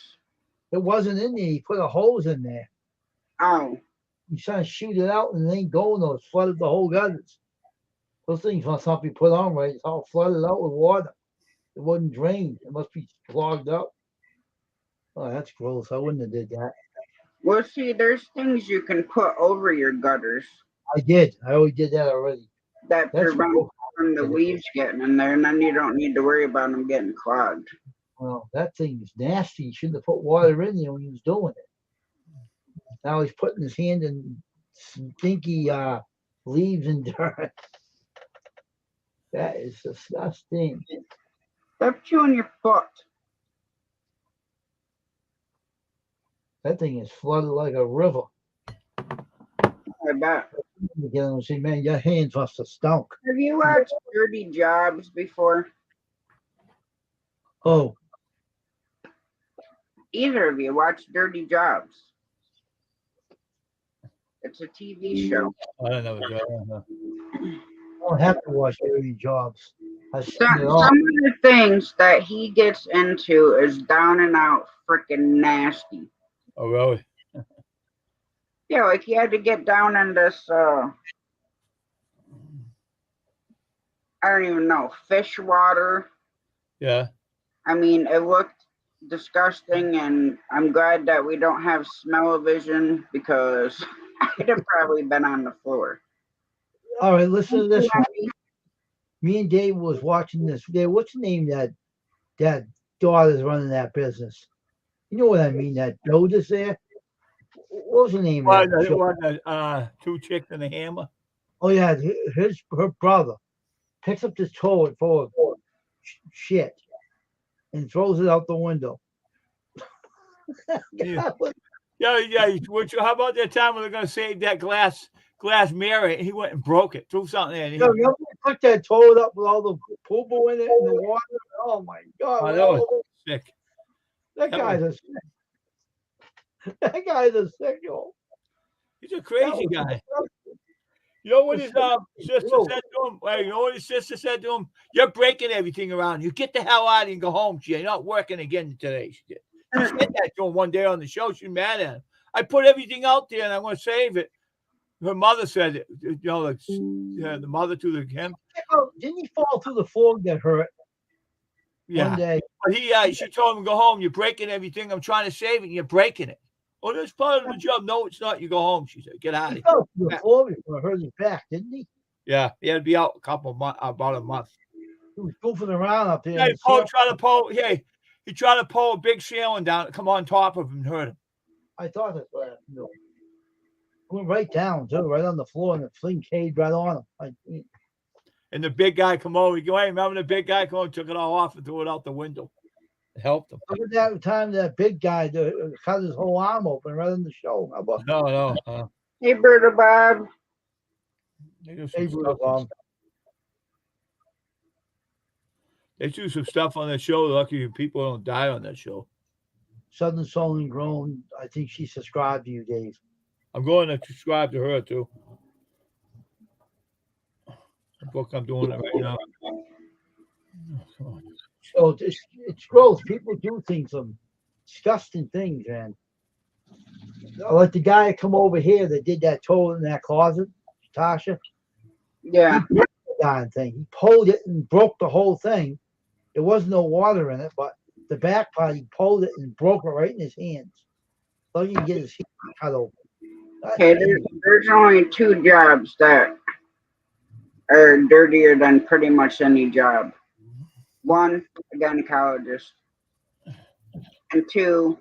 Speaker 2: It wasn't in there. He put a hose in there.
Speaker 1: Oh.
Speaker 2: He's trying to shoot it out, and it ain't going though. It's flooded the whole gutters. Those things must not be put on right. It's all flooded out with water. It wasn't drained. It must be clogged up. Oh, that's gross. I wouldn't have did that.
Speaker 1: Well, see, there's things you can put over your gutters.
Speaker 2: I did. I already did that already.
Speaker 1: That prevents from the weeds getting in there, and then you don't need to worry about them getting clogged.
Speaker 2: Well, that thing is nasty. He shouldn't have put water in there when he was doing it. Now he's putting his hand in stinky leaves and dirt. That is disgusting.
Speaker 1: Stop chewing your foot.
Speaker 2: That thing is flooded like a river.
Speaker 1: I bet.
Speaker 2: Get him and say, man, your hands must have stunk.
Speaker 1: Have you watched Dirty Jobs before?
Speaker 2: Oh.
Speaker 1: Either of you watched Dirty Jobs? It's a TV show.
Speaker 3: I don't know.
Speaker 2: I don't have to watch Dirty Jobs.
Speaker 1: Some of the things that he gets into is down and out freaking nasty.
Speaker 3: Oh, really?
Speaker 1: Yeah, like he had to get down in this, I don't even know, fish water.
Speaker 3: Yeah.
Speaker 1: I mean, it looked disgusting, and I'm glad that we don't have smell-o-vision because I'd have probably been on the floor.
Speaker 2: All right, listen to this. Me and Dave was watching this. Dave, what's the name that daughter's running that business? You know what I mean? That Doda's there. What was the name of
Speaker 3: that? Two Chicks and a Hammer.
Speaker 2: Oh yeah, her brother picks up this toilet full of shit and throws it out the window.
Speaker 3: Yeah. How about that time when they're gonna save that glass mirror? He went and broke it, threw something in.
Speaker 2: You put that toilet up with all the poo-poo in it and the water. Oh my God!
Speaker 3: Oh, that was sick.
Speaker 2: That guy's a sicko.
Speaker 3: He's a crazy guy. You know what his sister said to him? Well, you know what his sister said to him? You're breaking everything around. You get the hell out and go home. You're not working again today. She said that to him one day on the show. She's mad at him. I put everything out there and I'm going to save it. Her mother said it. You know, like, the mother to him.
Speaker 2: Didn't he fall through the floor and get hurt?
Speaker 3: Yeah.
Speaker 2: One day.
Speaker 3: But she told him, go home. You're breaking everything. I'm trying to save it. And you're breaking it. Oh, that's part of the job. No, it's not. You go home. She said, get out of here.
Speaker 2: He fell through the floor before I hurt his back, didn't he?
Speaker 3: Yeah, he had to be out about a month.
Speaker 2: He was goofing around up there.
Speaker 3: Yeah, he tried to pull a big ceiling down, come on top of him and hurt him.
Speaker 2: I thought that's what happened to him. Went right down, too, right on the floor, and the thing caved right on him.
Speaker 3: And the big guy come over. He go, hey, remember the big guy come over, took it all off and threw it out the window. It helped him.
Speaker 2: Look at that time that big guy cut his whole arm open right on the show. How about
Speaker 3: No.
Speaker 1: Hey, Berta Bob.
Speaker 3: They do some stuff on that show. Lucky people don't die on that show.
Speaker 2: Southern Soul and Grown. I think she subscribed to you, Dave.
Speaker 3: I'm going to subscribe to her too. The book I'm doing it right now. Oh, come on.
Speaker 2: So it's gross. People do things, some disgusting things, man. Like the guy that come over here that did that toilet in that closet, Tasha.
Speaker 1: Yeah.
Speaker 2: He broke the darn thing. He pulled it and broke the whole thing. There was no water in it, but the back part, he pulled it and broke it right in his hands. So he can get his hand cut open.
Speaker 1: Okay, there's only 2 jobs that are dirtier than pretty much any job. 1, a gynecologist. And 2,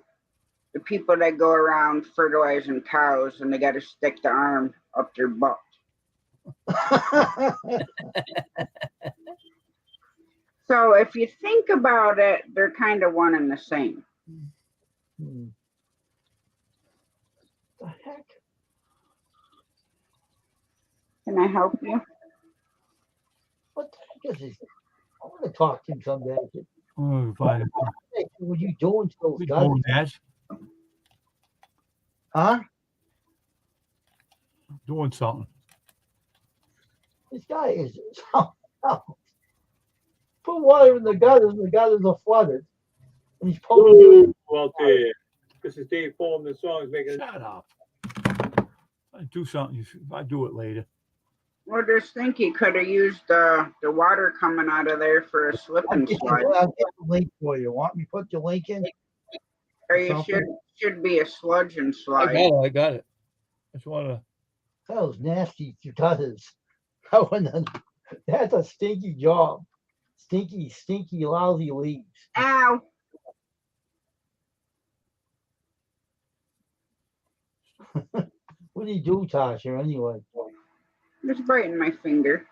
Speaker 1: the people that go around fertilizing cows and they got to stick the arm up their butt. So if you think about it, they're kind of one and the same.
Speaker 2: The heck?
Speaker 1: Can I help you?
Speaker 2: What the heck is this? I want to talk to him someday.
Speaker 3: Oh, fine.
Speaker 2: What are you doing to those guys?
Speaker 3: Doing that.
Speaker 2: Huh?
Speaker 3: Doing something.
Speaker 2: This guy is. Put water in the gutters, and the gutters are flooded. And he's pumping.
Speaker 3: Well, there. This is Dave pulling the songs, making. Shut up. I do something. I do it later.
Speaker 1: Well, just think he could have used the water coming out of there for a slip and slide.
Speaker 2: I'll get the link for you. Want me to put the link in?
Speaker 1: Or you should be a sludge and slide.
Speaker 3: I got it. I just want to.
Speaker 2: That was nasty gutters. That's a stinky job. Stinky, lousy leaves.
Speaker 1: Ow!
Speaker 2: What do you do, Tasha, anyway?
Speaker 1: Just biting my finger.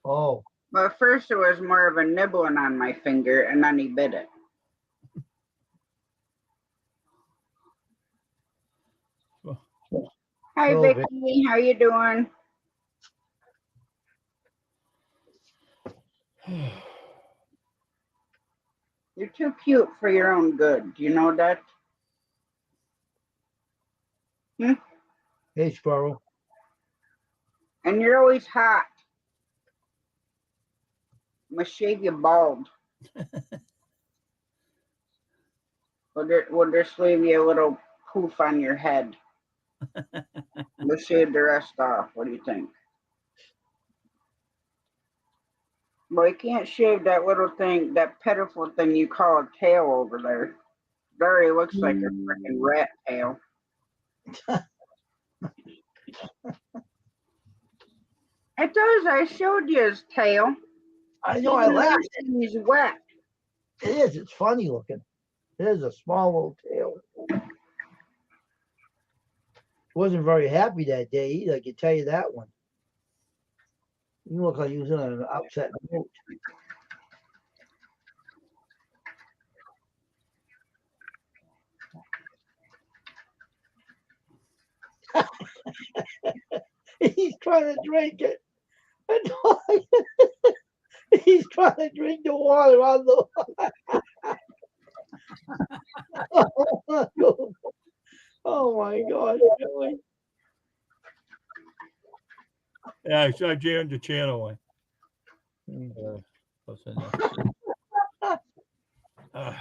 Speaker 2: Oh.
Speaker 1: Well, at first it was more of a nibbling on my finger, and then he bit it. Hi,
Speaker 2: Hello,
Speaker 1: Vicky. How you doing? You're too cute for your own good. Do you know that?
Speaker 2: Hey, Sparrow.
Speaker 1: And you're always hot. I'm going to shave you bald. We'll just leave you a little poof on your head. We'll shave the rest off. What do you think? Well, you can't shave that little thing, that pitiful thing you call a tail over there. It already looks like a freaking rat tail. It does. I showed you his tail.
Speaker 2: I know, I laughed.
Speaker 1: He's wet.
Speaker 2: It is. It's funny looking. It is a small little tail. Wasn't very happy that day either, I can tell you that one. You look like he was in an upset mood. He's trying to drink it. He's trying to drink the water on the. Oh my God! Really?
Speaker 3: Yeah, I jammed the channel one.
Speaker 1: I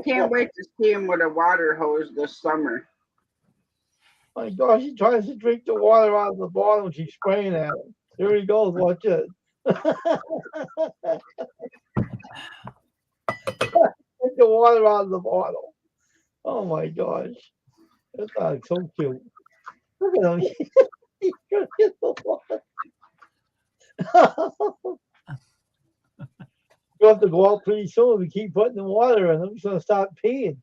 Speaker 1: can't wait to see him with a water hose this summer.
Speaker 2: My gosh, he tries to drink the water out of the bottle and she's spraying at him. There he goes, watch it. Drink the water out of the bottle. Oh my gosh. That dog's so cute. Look at him. He's drinking the water. You have to go out pretty soon. We keep putting the water in them. He's gonna stop peeing.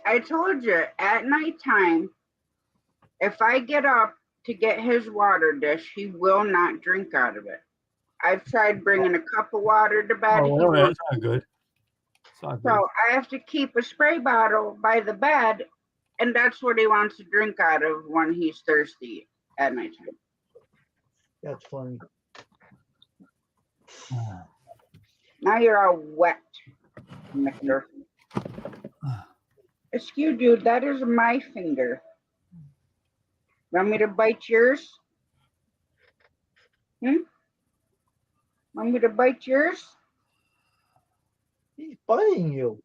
Speaker 1: I told you, at nighttime, if I get up to get his water dish, he will not drink out of it. I've tried bringing a cup of water to bed.
Speaker 3: Oh, well, that's not good. It's not good.
Speaker 1: So I have to keep a spray bottle by the bed, and that's what he wants to drink out of when he's thirsty at nighttime.
Speaker 2: That's funny.
Speaker 1: Now you're all wet, Mister. Excuse you, that is my finger. Want me to bite yours? Want me to bite yours?
Speaker 2: He's biting you.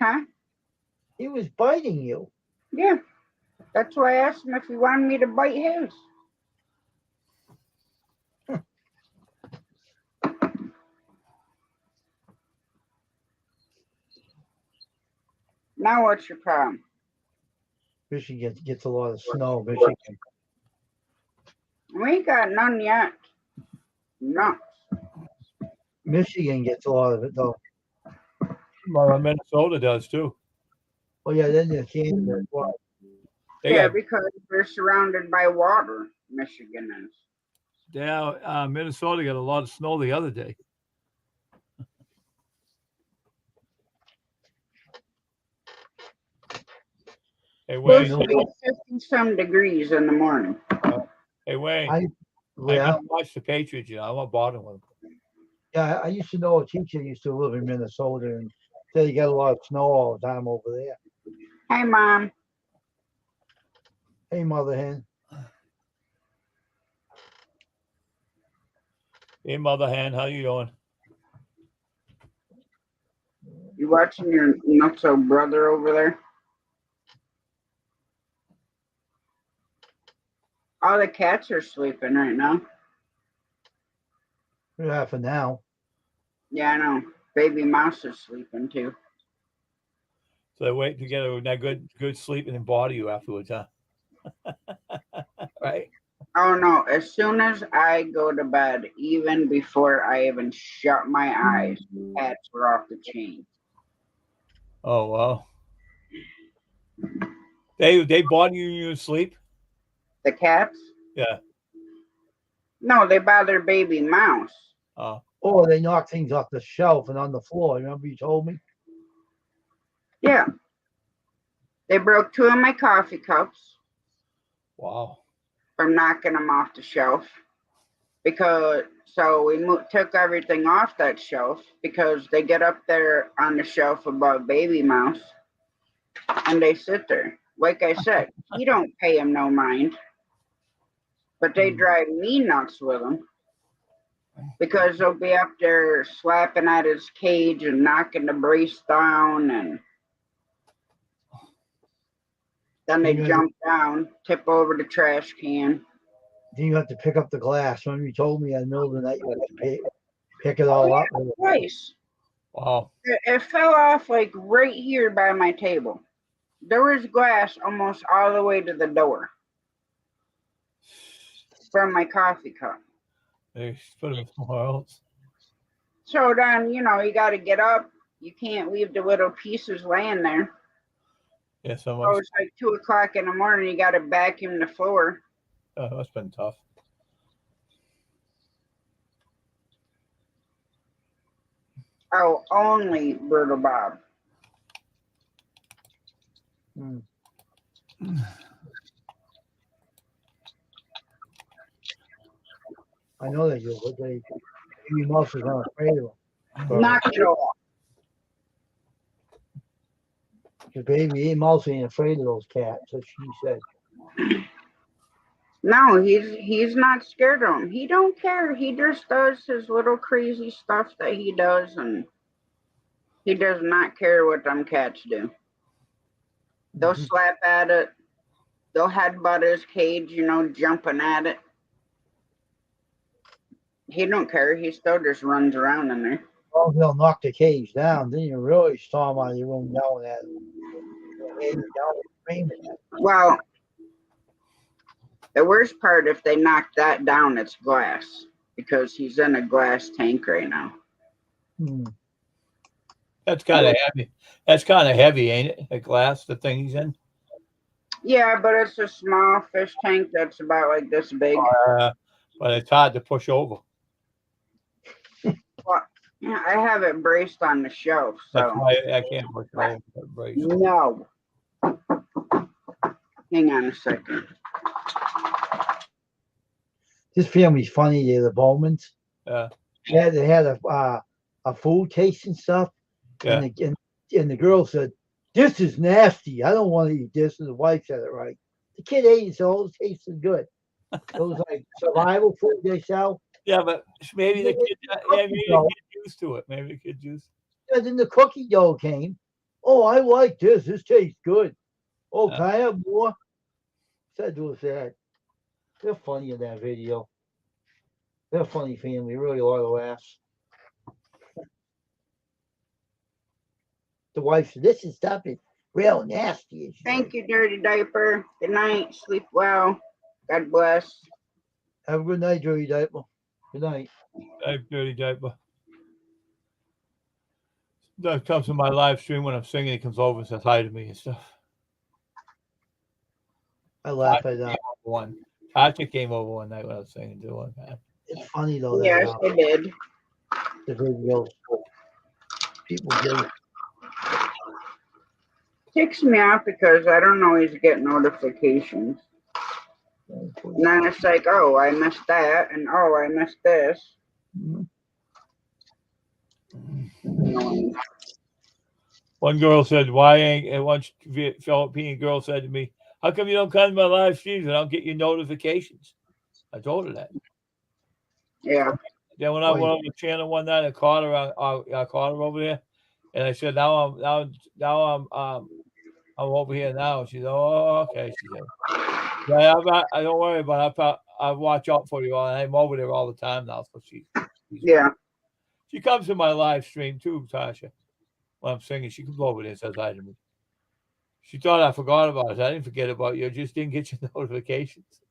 Speaker 1: Huh?
Speaker 2: He was biting you.
Speaker 1: Yeah. That's why I asked him if he wanted me to bite his. Now what's your problem?
Speaker 2: Michigan gets a lot of snow. Michigan.
Speaker 1: We ain't got none yet. No.
Speaker 2: Michigan gets a lot of it though.
Speaker 3: Well, Minnesota does too.
Speaker 2: Oh yeah, then you can't.
Speaker 3: They
Speaker 1: Yeah,
Speaker 3: got,
Speaker 1: because we're surrounded by water, Michigan is.
Speaker 3: yeah, Minnesota got a lot of snow the other day. Hey Wayne.
Speaker 1: Supposed to be 50-some degrees in the morning.
Speaker 3: Hey Wayne.
Speaker 2: I
Speaker 3: don't watch the Patriots. I'm not bothering with them.
Speaker 2: Yeah, I used to know a teacher used to live in Minnesota and said he got a lot of snow all the time over there.
Speaker 1: Hey, Mom.
Speaker 2: Hey, Mother Hen.
Speaker 3: Hey, Mother Hen, how you doing?
Speaker 1: You watching your nutso brother over there? All the cats are sleeping right now.
Speaker 2: Yeah, for now.
Speaker 1: Yeah, I know. Baby Mouse is sleeping too.
Speaker 3: So they wait to get that good sleep and then bother you afterwards, huh? Right?
Speaker 1: Oh no, as soon as I go to bed, even before I even shut my eyes, cats were off the chain.
Speaker 3: Oh wow. They bother you when you sleep?
Speaker 1: The cats?
Speaker 3: Yeah.
Speaker 1: No, they bother Baby Mouse.
Speaker 2: Oh, they knock things off the shelf and on the floor. Remember you told me?
Speaker 1: Yeah. They broke 2 of my coffee cups.
Speaker 3: Wow.
Speaker 1: From knocking them off the shelf. So we took everything off that shelf because they get up there on the shelf above Baby Mouse and they sit there. Like I said, he don't pay him no mind, but they drive me nuts with him because they'll be up there slapping at his cage and knocking the brace down, and then they jump down, tip over the trash can.
Speaker 2: Then you have to pick up the glass. Remember you told me in the middle of the night you have to pick it all up.
Speaker 1: Twice.
Speaker 3: Wow.
Speaker 1: It fell off like right here by my table. There was glass almost all the way to the door from my coffee cup.
Speaker 3: They put them somewhere else.
Speaker 1: So then, you got to get up. You can't leave the little pieces laying there.
Speaker 3: Yeah, so much.
Speaker 1: Oh, it's like 2 o'clock in the morning. You got to vacuum the floor.
Speaker 3: Oh, that's been tough.
Speaker 1: Oh, only Brutal Bob.
Speaker 2: I know they do, but Baby Mouse is not afraid of them.
Speaker 1: Knock it off.
Speaker 2: The Baby Mouse ain't afraid of those cats, as she said.
Speaker 1: No, he's not scared of them. He don't care. He just does his little crazy stuff that he does, and he does not care what them cats do. They'll slap at it. They'll headbutt his cage, jumping at it. He don't care. He still just runs around in there.
Speaker 2: Oh, they'll knock the cage down. Then you really storm out of your room yelling at him.
Speaker 1: Well, The worst part, if they knock that down, it's glass because he's in a glass tank right now.
Speaker 3: That's kind of heavy. That's kind of heavy, ain't it? The glass, the thing he's in.
Speaker 1: Yeah, but it's a small fish tank that's about like this big.
Speaker 3: But it's hard to push over.
Speaker 1: Well, yeah, I have it braced on the shelf, so
Speaker 3: That's why I can't push it over. Brace.
Speaker 1: no. Hang on a second.
Speaker 2: This family's funny. They're the Bowmans.
Speaker 3: Yeah.
Speaker 2: Yeah, they had a food taste and stuff.
Speaker 3: Yeah.
Speaker 2: And the girl said, "This is nasty. I don't want to eat this." And the wife said it right. The kid ate it, so it tasted good. It was like survival food they sell.
Speaker 3: Yeah, but maybe the kid, maybe the kid used to it. Maybe the kid used.
Speaker 2: And then the cookie dough came. Oh, I like this. This tastes good. Oh, can I have more? Said to us that. They're funny in that video. They're a funny family. Really a lot of laughs. The wife said, "This is stuff is real nasty."
Speaker 1: Thank you, Dirty Diaper. Good night. Sleep well. God bless.
Speaker 2: Have a good night, Dirty Diaper. Good night.
Speaker 3: Dirty Diaper. That comes to my live stream when I'm singing. He comes over and says hi to me and stuff.
Speaker 2: I laugh at that.
Speaker 3: One. Tacky came over one night when I was singing too. One time.
Speaker 2: It's funny though.
Speaker 1: Yes, I did.
Speaker 2: The video. People do.
Speaker 1: Ticks me off because I don't always get notifications. And then it's like, oh, I missed that, and oh, I missed this.
Speaker 3: One girl said, "Why ain't?" And one Philippine girl said to me, "How come you don't come to my live streams and I don't get your notifications?" I told her that.
Speaker 1: Yeah.
Speaker 3: Then when I went on the channel one night, I caught her over there, and I said, "Now I'm over here now." She said, "Oh, okay." She said, "Yeah, I don't worry about it. I watch out for you all. I'm over there all the time now." So she's she comes to my live stream too, Tasha. When I'm singing, she comes over there and says hi to me. She thought I forgot about it. I didn't forget about you. I just didn't get your notifications.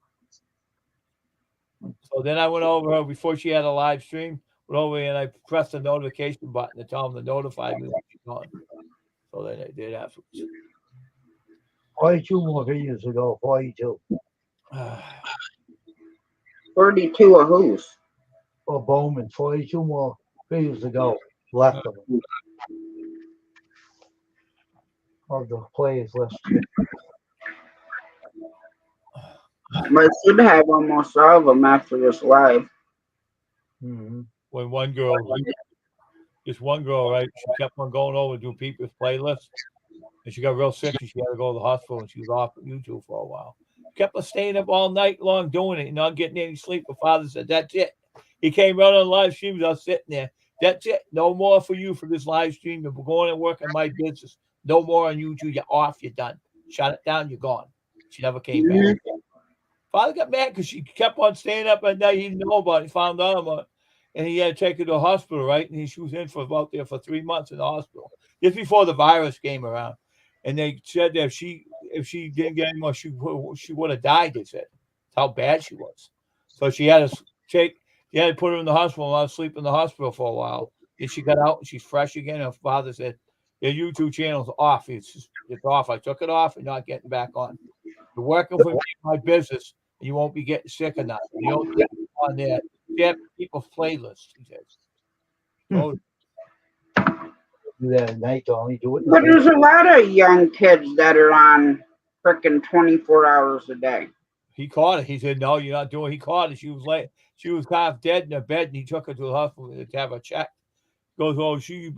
Speaker 3: So then I went over her before she had a live stream. Went over and I pressed the notification button to tell them to notify me when she's gone. So then they did afterwards.
Speaker 2: 42 more videos ago. 42.
Speaker 1: 42 of whose?
Speaker 2: Oh, Bowman. 42 more videos ago left of them. Of the players list.
Speaker 1: But I should have almost all of them after this live.
Speaker 2: Mm-hmm.
Speaker 3: When one girl, just one girl, right? She kept on going over to do people's playlists. And she got real sick and she had to go to the hospital and she was off YouTube for a while. Kept on staying up all night long doing it and not getting any sleep. Her father said, "That's it." He came right on live stream. I was sitting there. "That's it. No more for you for this live stream. You're going and working my business. No more on YouTube. You're off. You're done. Shut it down. You're gone." She never came back. Father got mad because she kept on staying up at night. He didn't know about it. He found out about it. And he had to take her to the hospital, right? And she was in for about there for 3 months in the hospital. Just before the virus came around. And they said that if she didn't get any more, she would have died, they said. That's how bad she was. So she had to put her in the hospital and let her sleep in the hospital for a while. Then she got out and she's fresh again. Her father said, "Your YouTube channel's off. It's off. I took it off and not getting back on. You're working for me in my business, and you won't be getting sick or nothing. You don't get on there. Get people's playlists," he says. Oh,
Speaker 2: Do that at night, though. Only do it.
Speaker 1: But there's a lot of young kids that are on freaking 24 hours a day.
Speaker 3: he caught it. He said, "No, you're not doing it." He caught it. She was late. She was half dead in her bed, and he took her to the hospital to have her checked. Goes, "Oh, she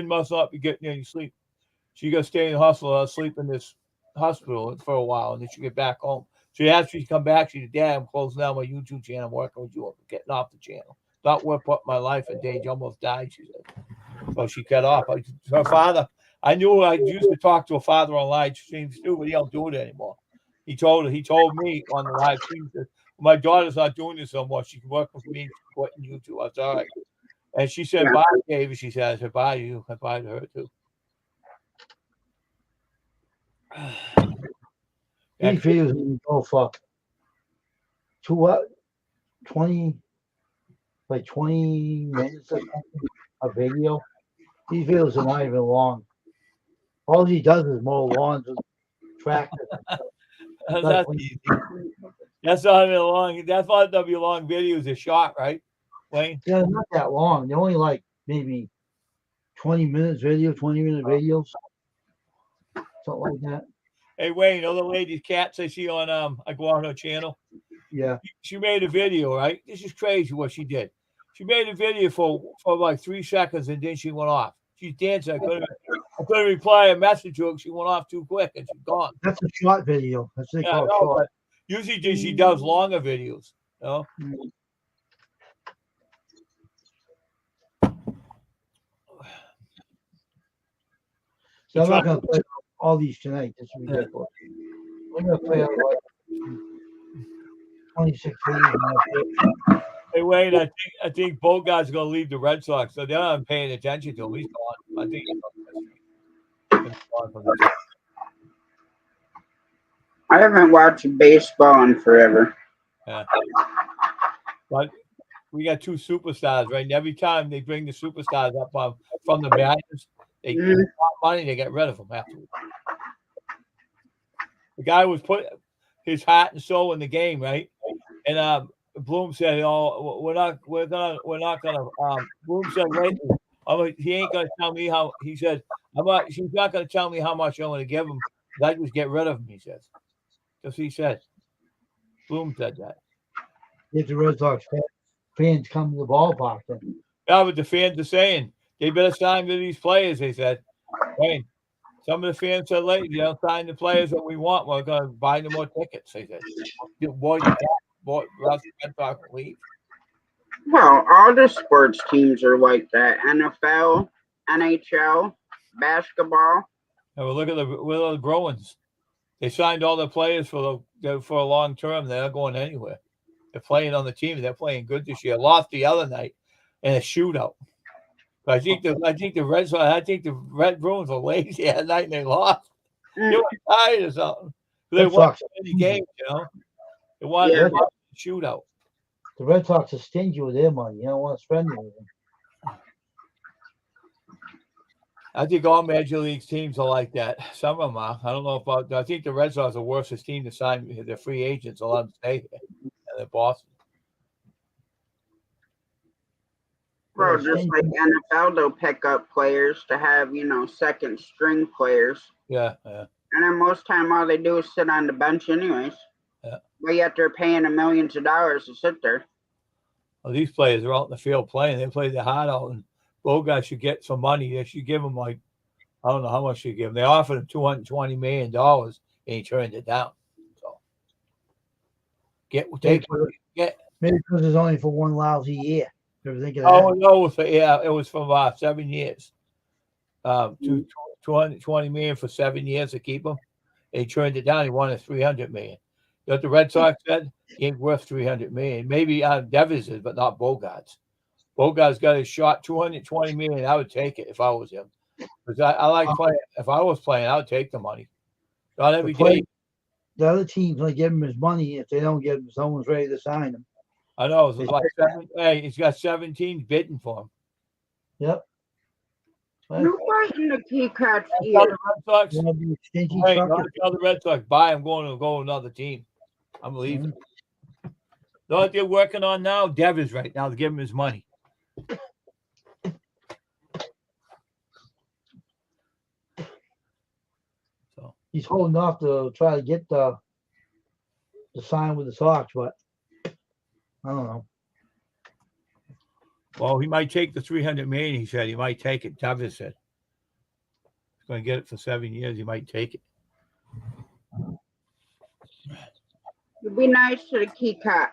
Speaker 3: must not be getting any sleep. She got to stay in the hospital, sleep in this hospital for a while, and then she get back home." So after she come back, she said, "Dad, I'm closing down my YouTube channel. I'm working with you. I'm getting off the channel. Not worth putting my life in danger. Almost died," she said. So she cut off. Her father, I knew I used to talk to her father on live streams too, but he don't do it anymore. He told me on the live stream that my daughter's not doing this no more. She can work with me, quitting YouTube. I said, "All right." And she said, "Bye, David." She said, "I said, bye to you. I bye to her too."
Speaker 2: These videos go fuck. 20 minutes or something of video. These videos are not even long. All he does is mow lawns with tractors.
Speaker 3: That's easy. That's not even long. That's not to be long videos. A shot, right, Wayne?
Speaker 2: Yeah, they're not that long. They're only like maybe 20-minute videos, something like that.
Speaker 3: Hey, Wayne, you know the lady's cats I see on I go on her channel.
Speaker 2: Yeah.
Speaker 3: She made a video, right? This is crazy what she did. She made a video for like 3 seconds and then she went off. She's dancing. I couldn't reply a message to her. She went off too quick and she's gone.
Speaker 2: That's a short video. That's what they
Speaker 3: Yeah,
Speaker 2: call
Speaker 3: I know,
Speaker 2: short.
Speaker 3: but usually she does longer videos. You know?
Speaker 2: So I'm not going to play all these tonight. This is ridiculous. I'm going to play like 26 videos.
Speaker 3: Hey Wayne, I think Bogart's going to leave the Red Sox, so they're not paying attention to him. He's gone. I think he's gone from the team.
Speaker 1: I haven't watched baseball in forever.
Speaker 3: Yeah. But we got 2 superstars, right? And every time they bring the superstars up from the Mariners, they get money, they get rid of them afterwards. The guy was put his heart and soul in the game, right? And Bloom said, "Oh, we're not gonna." Bloom said, "Wait, he ain't gonna tell me how." He said, She's not gonna tell me how much I'm gonna give him. I just get rid of him." He says. That's what he said. Bloom said that.
Speaker 2: If the Red Sox fans come to the ballpark, then.
Speaker 3: Yeah, but the fans are saying they better sign to these players. They said, "Wayne, some of the fans said, sign the players that we want. We're gonna buy them more tickets." They said, "Boy, you can't." Boy, Red Sox leave.
Speaker 1: Well, all the sports teams are like that. NFL, NHL, basketball.
Speaker 3: And look at the Bruins. They signed all the players for a long term. They're not going anywhere. They're playing on the team. They're playing good this year. Lost the other night in a shootout. But I think the Red Bruins were lazy that night and they lost. They were tired or something. They won any games, They wanted to shootout.
Speaker 2: The Red Sox are stingy with their money. You don't want to spend anything.
Speaker 3: I think all Major League teams are like that. Some of them are. I don't know about. I think the Red Sox are the worst team to sign their free agents. A lot of them stay here. And they're Boston.
Speaker 1: Well, just like NFL, they'll pick up players to have, second string players.
Speaker 3: Yeah.
Speaker 1: And then most time, all they do is sit on the bench, anyways.
Speaker 3: Yeah.
Speaker 1: But yet they're paying them millions of dollars to sit there.
Speaker 3: Well, these players are out in the field playing. They play their heart out, and Bogart should get some money. They should give him I don't know how much they give him. They offered him $220 million, and he turned it down. So get.
Speaker 2: Maybe because it's only for one lousy year. Ever think of that?
Speaker 3: Oh no, it was for 7 years. $220 million for 7 years to keep him. And he turned it down. He wanted $300 million. You know what the Red Sox said? He ain't worth $300 million. Maybe Devers is, but not Bogart's. Bogart's got his shot $220 million. I would take it if I was him. Because I like playing. If I was playing, I would take the money. Not every day.
Speaker 2: The other teams only give him his money if they don't give him someone's ready to sign him.
Speaker 3: I know. It's like he's got 17 bidding for him.
Speaker 2: Yep.
Speaker 1: You're fighting the Peacocks here.
Speaker 3: The Red Sox. Tell the Red Sox, bye. I'm going to go to another team. I'm leaving. You know what they're working on now? Devers right now to give him his money. So
Speaker 2: he's holding off to try to get the sign with the Sox, but I don't know.
Speaker 3: Well, he might take the $300 million. He said he might take it. Devers said he's going to get it for 7 years. He might take it.
Speaker 1: It'd be nice to the Peacock.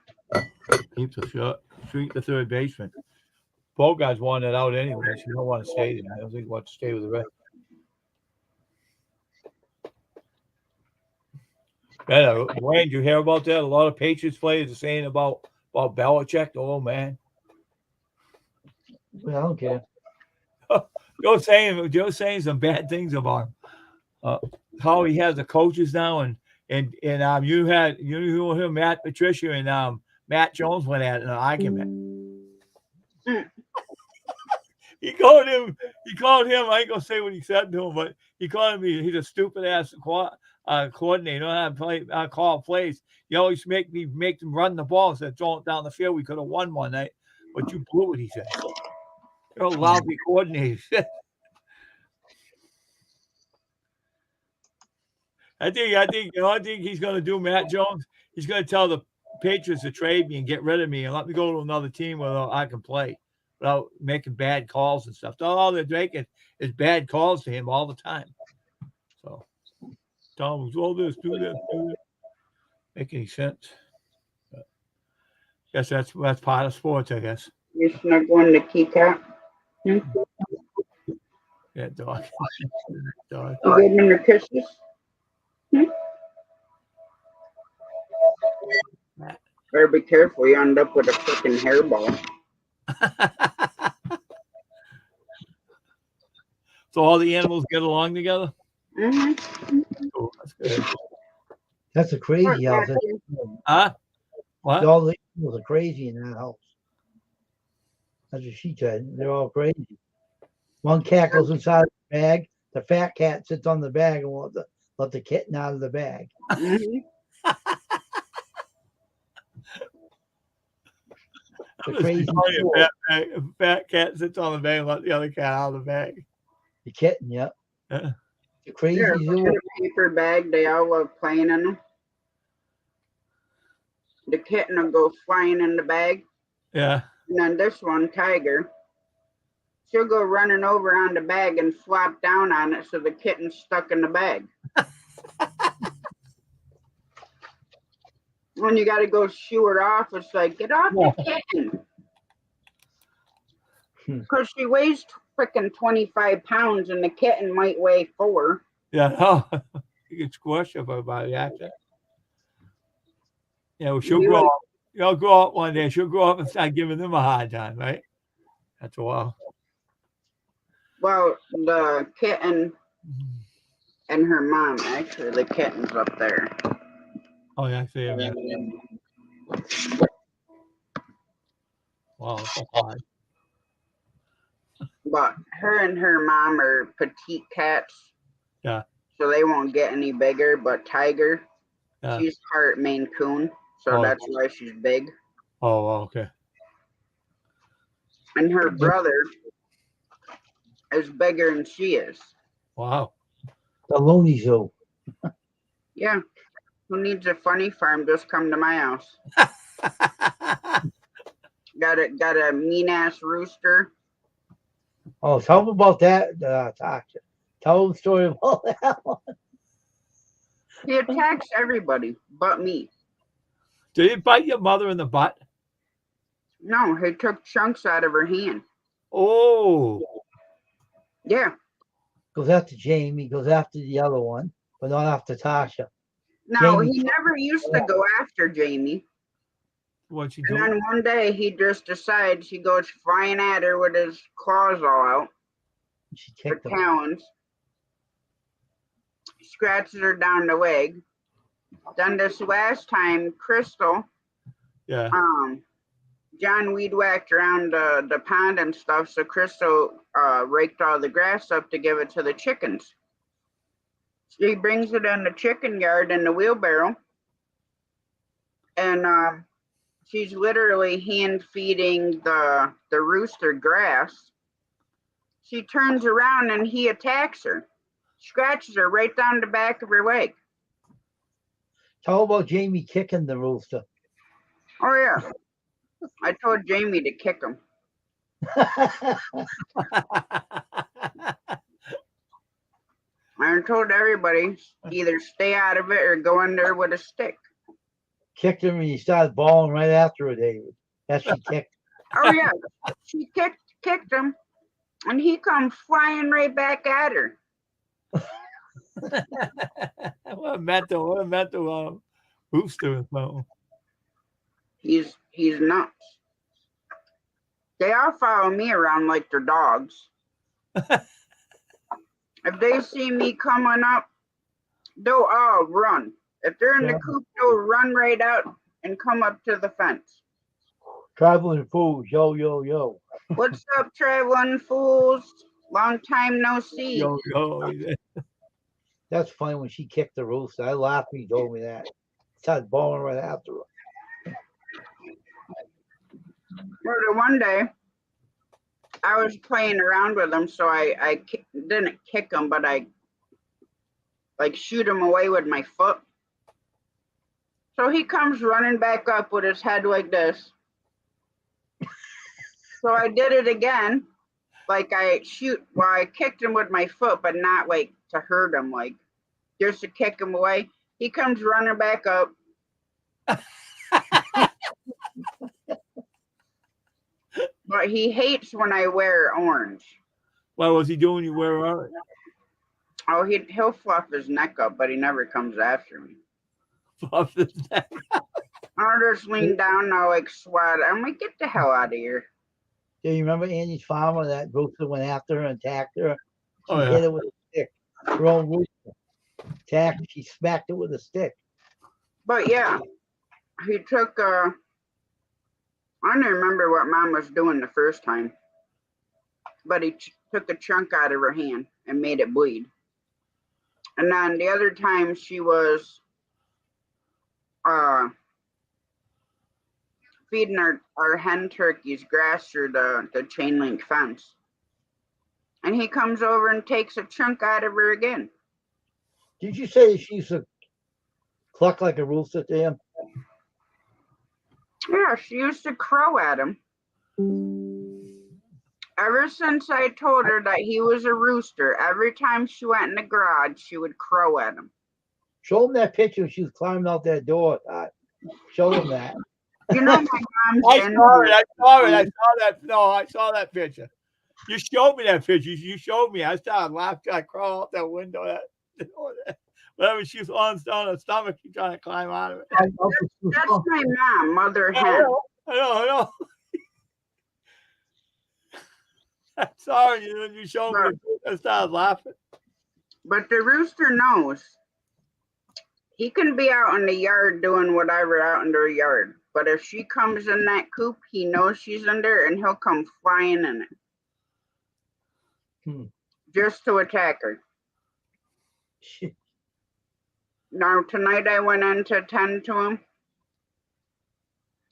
Speaker 3: Keeps a shot. Treat the third baseman. Bogart's wanted out anyways. You don't want to stay there. I don't think he wants to stay with the Reds. Yeah, Wayne, did you hear about that? A lot of Patriots players are saying about Belichick. Oh man.
Speaker 2: I don't care.
Speaker 3: Joe's saying some bad things about him. How he has the coaches now, and and you had him, Matt Patricia, and Matt Jones went at an argument. He called him. I ain't gonna say what he said to him, but he called him. He's a stupid ass coordinator. Don't know how to play, call plays. You always make them run the ball instead of throwing it down the field. We could have won one night, but you blew it. He said, "You're a lousy coordinator." I think he's going to do Matt Jones. He's going to tell the Patriots to trade me and get rid of me and let me go to another team where I can play without making bad calls and stuff. All they're making is bad calls to him all the time. So tell him, do this, do that. Make any sense? But I guess that's part of sports, I guess.
Speaker 1: You're snuggling the key cat.
Speaker 3: Yeah, dog. Dog.
Speaker 1: You gave him the kisses. Better be careful, you end up with a freaking hairball.
Speaker 3: So all the animals get along together?
Speaker 1: Mm-hmm.
Speaker 3: Oh, that's good.
Speaker 2: That's a crazy house.
Speaker 3: Huh? What?
Speaker 2: All the animals are crazy in that house. That's what she said. They're all crazy. One cat goes inside the bag. The fat cat sits on the bag and won't let the kitten out of the bag.
Speaker 1: Mm-hmm.
Speaker 2: The crazy
Speaker 3: fat cat sits on the bag and let the other cat out of the bag.
Speaker 2: The kitten, yep.
Speaker 3: Yeah.
Speaker 2: The crazy
Speaker 1: In a paper bag, they all love playing in them. The kitten will go flying in the bag.
Speaker 3: Yeah.
Speaker 1: And then this one, Tiger, she'll go running over on the bag and flop down on it so the kitten's stuck in the bag. When you got to go shoo her off, it's like, get off the kitten. Because she weighs freaking 25 pounds and the kitten might weigh 4.
Speaker 3: Yeah. Oh, you get squashed up by the accident. Yeah, well, she'll grow up. You'll grow up one day. She'll grow up and start giving them a hard time, right? That's a while.
Speaker 1: Well, the kitten and her mom, actually, the kitten's up there.
Speaker 3: Oh, yeah, I see him. Wow, that's hard.
Speaker 1: But her and her mom are petite cats.
Speaker 3: Yeah.
Speaker 1: So they won't get any bigger. But Tiger,
Speaker 3: Yeah.
Speaker 1: she's part Maine Coon. So that's why she's big.
Speaker 3: Oh, okay.
Speaker 1: And her brother is bigger than she is.
Speaker 3: Wow.
Speaker 2: The Looney Zoo.
Speaker 1: Yeah. Who needs a funny farm? Just come to my house. Got a mean ass rooster.
Speaker 2: Oh, tell them about that, Tasha. Tell them the story about that one.
Speaker 1: He attacks everybody but me.
Speaker 3: Did he bite your mother in the butt?
Speaker 1: No, he took chunks out of her hand.
Speaker 3: Oh.
Speaker 1: Yeah.
Speaker 2: Goes after Jamie, goes after the other one, but not after Tasha.
Speaker 1: No,
Speaker 2: Jamie,
Speaker 1: he never used to go after Jamie.
Speaker 3: What'd she
Speaker 1: And
Speaker 3: do?
Speaker 1: then one day he just decides he goes flying at her with his claws all out.
Speaker 2: She
Speaker 1: Her
Speaker 2: kicked him.
Speaker 1: talons. Scratches her down the leg. Then this last time, Crystal,
Speaker 3: Yeah.
Speaker 1: John weed whacked around the pond and stuff, so Crystal raked all the grass up to give it to the chickens. She brings it in the chicken yard in the wheelbarrow, and she's literally hand feeding the rooster grass. She turns around and he attacks her, scratches her right down the back of her leg.
Speaker 2: Tell about Jamie kicking the rooster.
Speaker 1: Oh yeah, I told Jamie to kick him. I told everybody either stay out of it or go in there with a stick.
Speaker 2: Kicked him and he started bawling right after her, David. That's she kicked.
Speaker 1: Oh yeah, she kicked him, and he come flying right back at her.
Speaker 3: What a mental rooster.
Speaker 1: He's nuts. They all follow me around like they're dogs. If they see me coming up, they'll all run. If they're in the coop, they'll run right out and come up to the fence.
Speaker 2: Traveling fools, yo, yo, yo.
Speaker 1: What's up, traveling fools? Long time no see.
Speaker 3: Yo.
Speaker 2: That's funny when she kicked the rooster. I laughed when he told me that. Started bawling right after her.
Speaker 1: Well, the one day, I was playing around with him, so I didn't kick him, but I like shoot him away with my foot. So he comes running back up with his head like this. So I did it again. Like I kicked him with my foot, but not like to hurt him, like just to kick him away. He comes running back up. But he hates when I wear orange.
Speaker 3: What was he doing? You wear orange?
Speaker 1: Oh, he'll fluff his neck up, but he never comes after me.
Speaker 3: Fluff his neck.
Speaker 1: I'll just lean down and I'll like swat. I'm like, get the hell out of here.
Speaker 2: Do you remember Andy's farmer that rooster went after her and attacked her? She
Speaker 3: Oh, yeah.
Speaker 2: hit it with a stick. Her own rooster. Attacked, she smacked it with a stick.
Speaker 1: But yeah, he took I don't remember what Mom was doing the first time, but he took a chunk out of her hand and made it bleed. And then the other time she was feeding our hen turkeys grass through the chain link fence. And he comes over and takes a chunk out of her again.
Speaker 2: Did you say she used to cluck like a rooster to him?
Speaker 1: Yeah, she used to crow at him. Ever since I told her that he was a rooster, every time she went in the garage, she would crow at him.
Speaker 2: Show him that picture when she was climbing out that door. Show him that.
Speaker 1: You know, my mom's
Speaker 3: I saw that. No, I saw that picture. You showed me that picture. You showed me. I started laughing. I crawled out that window. Whatever she was on her stomach, she's trying to climb out of it.
Speaker 1: That's my mom, Mother Hen.
Speaker 3: I know. Sorry, you showed me. I started laughing.
Speaker 1: But the rooster knows. He can be out in the yard doing whatever out in their yard. But if she comes in that coop, he knows she's in there and he'll come flying in it. Just to attack her. Now, tonight I went in to attend to him.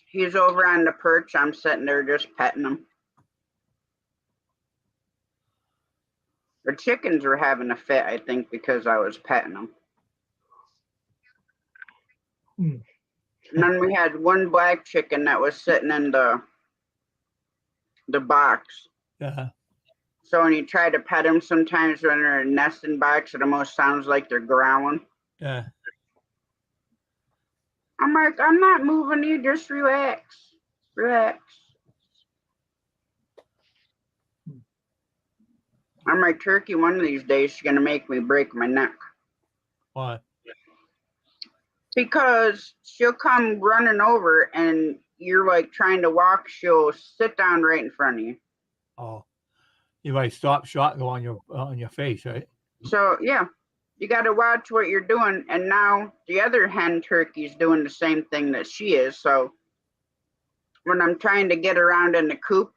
Speaker 1: He's over on the perch. I'm sitting there just petting him. The chickens were having a fit, I think, because I was petting them. And then we had one black chicken that was sitting in the box.
Speaker 3: Yeah.
Speaker 1: So when you try to pet them, sometimes when they're in a nesting box, it almost sounds like they're growling.
Speaker 3: Yeah.
Speaker 1: I'm like, I'm not moving you, just relax. Relax. I'm like, turkey, one of these days, she's going to make me break my neck.
Speaker 3: Why?
Speaker 1: Because she'll come running over and you're like trying to walk, she'll sit down right in front of you.
Speaker 3: Oh, you might stop shot and go on your face, right?
Speaker 1: So, yeah, you got to watch what you're doing. And now the other hen turkey's doing the same thing that she is. So when I'm trying to get around in the coop,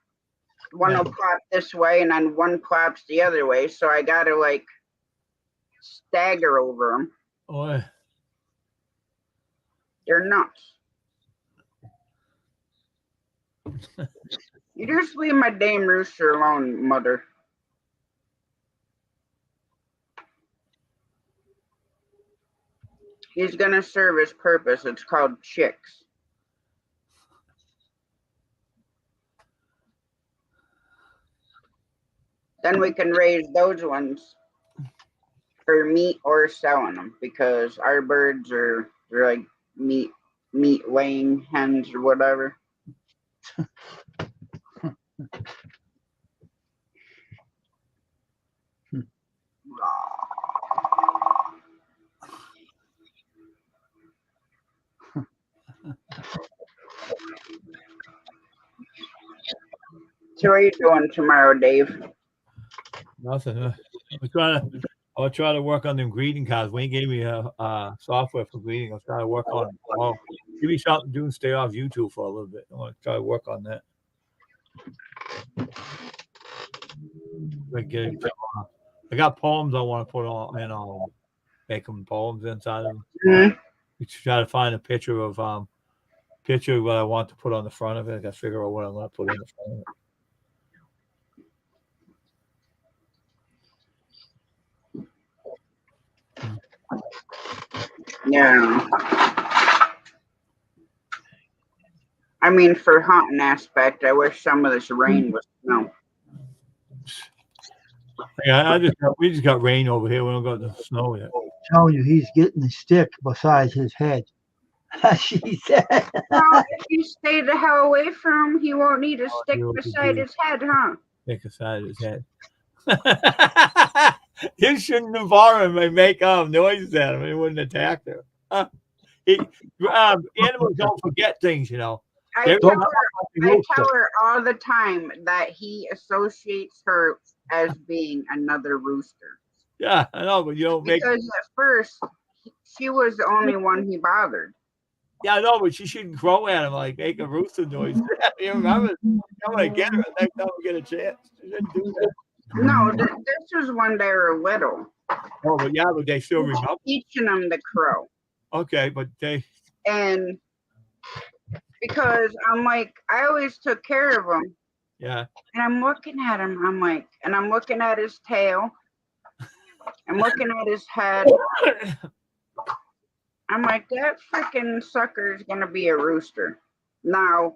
Speaker 1: one will plop this way and then one plops the other way. So I got to like stagger over them.
Speaker 3: Oh,
Speaker 1: They're nuts. You just leave my damn rooster alone, Mother. He's going to serve his purpose. It's called chicks. Then we can raise those ones for meat or selling them, because our birds they're like meat laying hens or whatever. So what are you doing tomorrow, Dave?
Speaker 3: nothing. I'll try to work on them greeting cards. Wayne gave me a software for greeting. I'll try to work on it tomorrow. Give me something to do and stay off YouTube for a little bit. I want to try to work on that. I got poems I want to put on and make them poems inside of them.
Speaker 1: Mm-hmm.
Speaker 3: We try to find a picture of what I want to put on the front of it. I got to figure out what I'm going to put in the front of it.
Speaker 1: Yeah. I mean, for hunting aspect, I wish some of this rain was snow.
Speaker 3: Yeah, we just got rain over here. We don't got the snow yet.
Speaker 2: I'm telling you, he's getting a stick beside his head. She said.
Speaker 1: Well, if you stay the hell away from him, he won't need a stick beside his head, huh?
Speaker 3: Stick beside his head. You shouldn't have borrowed him and make noises at him. He wouldn't attack her. Animals don't forget things, you know.
Speaker 1: I tell her all the time that he associates her as being another rooster.
Speaker 3: Yeah, I know, but you don't make.
Speaker 1: Because at first, she was the only one he bothered.
Speaker 3: Yeah, I know, but she shouldn't crow at him like make a rooster noise. You remember? I'm gonna get her next time we get a chance. She shouldn't do that.
Speaker 1: No, this was when they were little.
Speaker 3: Oh, but they still remember.
Speaker 1: Teaching them the crow.
Speaker 3: Okay, but
Speaker 1: and because I'm like, I always took care of him.
Speaker 3: Yeah.
Speaker 1: And I'm looking at him. I'm like, and I'm looking at his tail. I'm looking at his head. I'm like, that freaking sucker is gonna be a rooster. Now,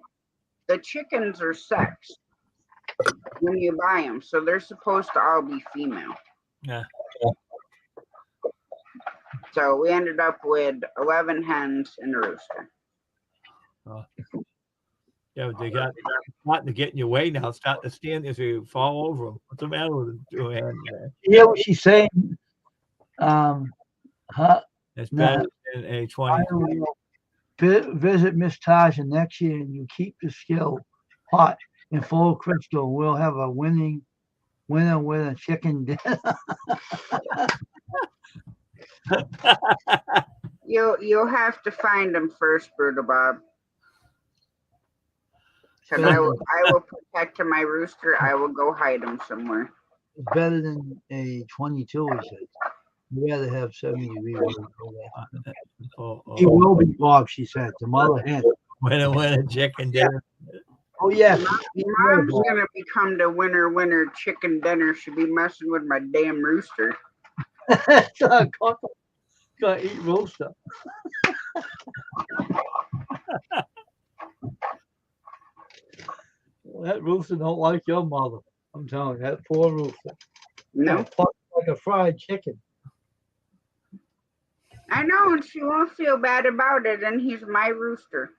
Speaker 1: the chickens are sexed when you buy them, so they're supposed to all be female.
Speaker 3: Yeah.
Speaker 1: So we ended up with 11 hens and a rooster.
Speaker 3: Yeah, but they got starting to get in your way now. Starting to stand as you fall over them. What's the matter with them?
Speaker 2: Yeah, what she's saying.
Speaker 3: It's better than a 20.
Speaker 2: Visit Miss Tasha next year, and you keep the skill hot and full of crystal. We'll have a winner with a chicken dinner.
Speaker 1: You'll have to find them first, Brutal Bob. Because I will protect my rooster. I will go hide him somewhere.
Speaker 2: It's better than a 22, he says. You'd rather have 70 degrees. He will be, Bob, she said. The mother hen.
Speaker 3: When a chicken dinner.
Speaker 2: Oh, yeah.
Speaker 1: Mom's going to become the winner chicken dinner. She'll be messing with my damn rooster.
Speaker 2: Gotta eat rooster. That rooster don't like your mother. I'm telling you, that poor rooster.
Speaker 1: No.
Speaker 2: Like a fried chicken.
Speaker 1: I know, and she won't feel bad about it, and he's my rooster.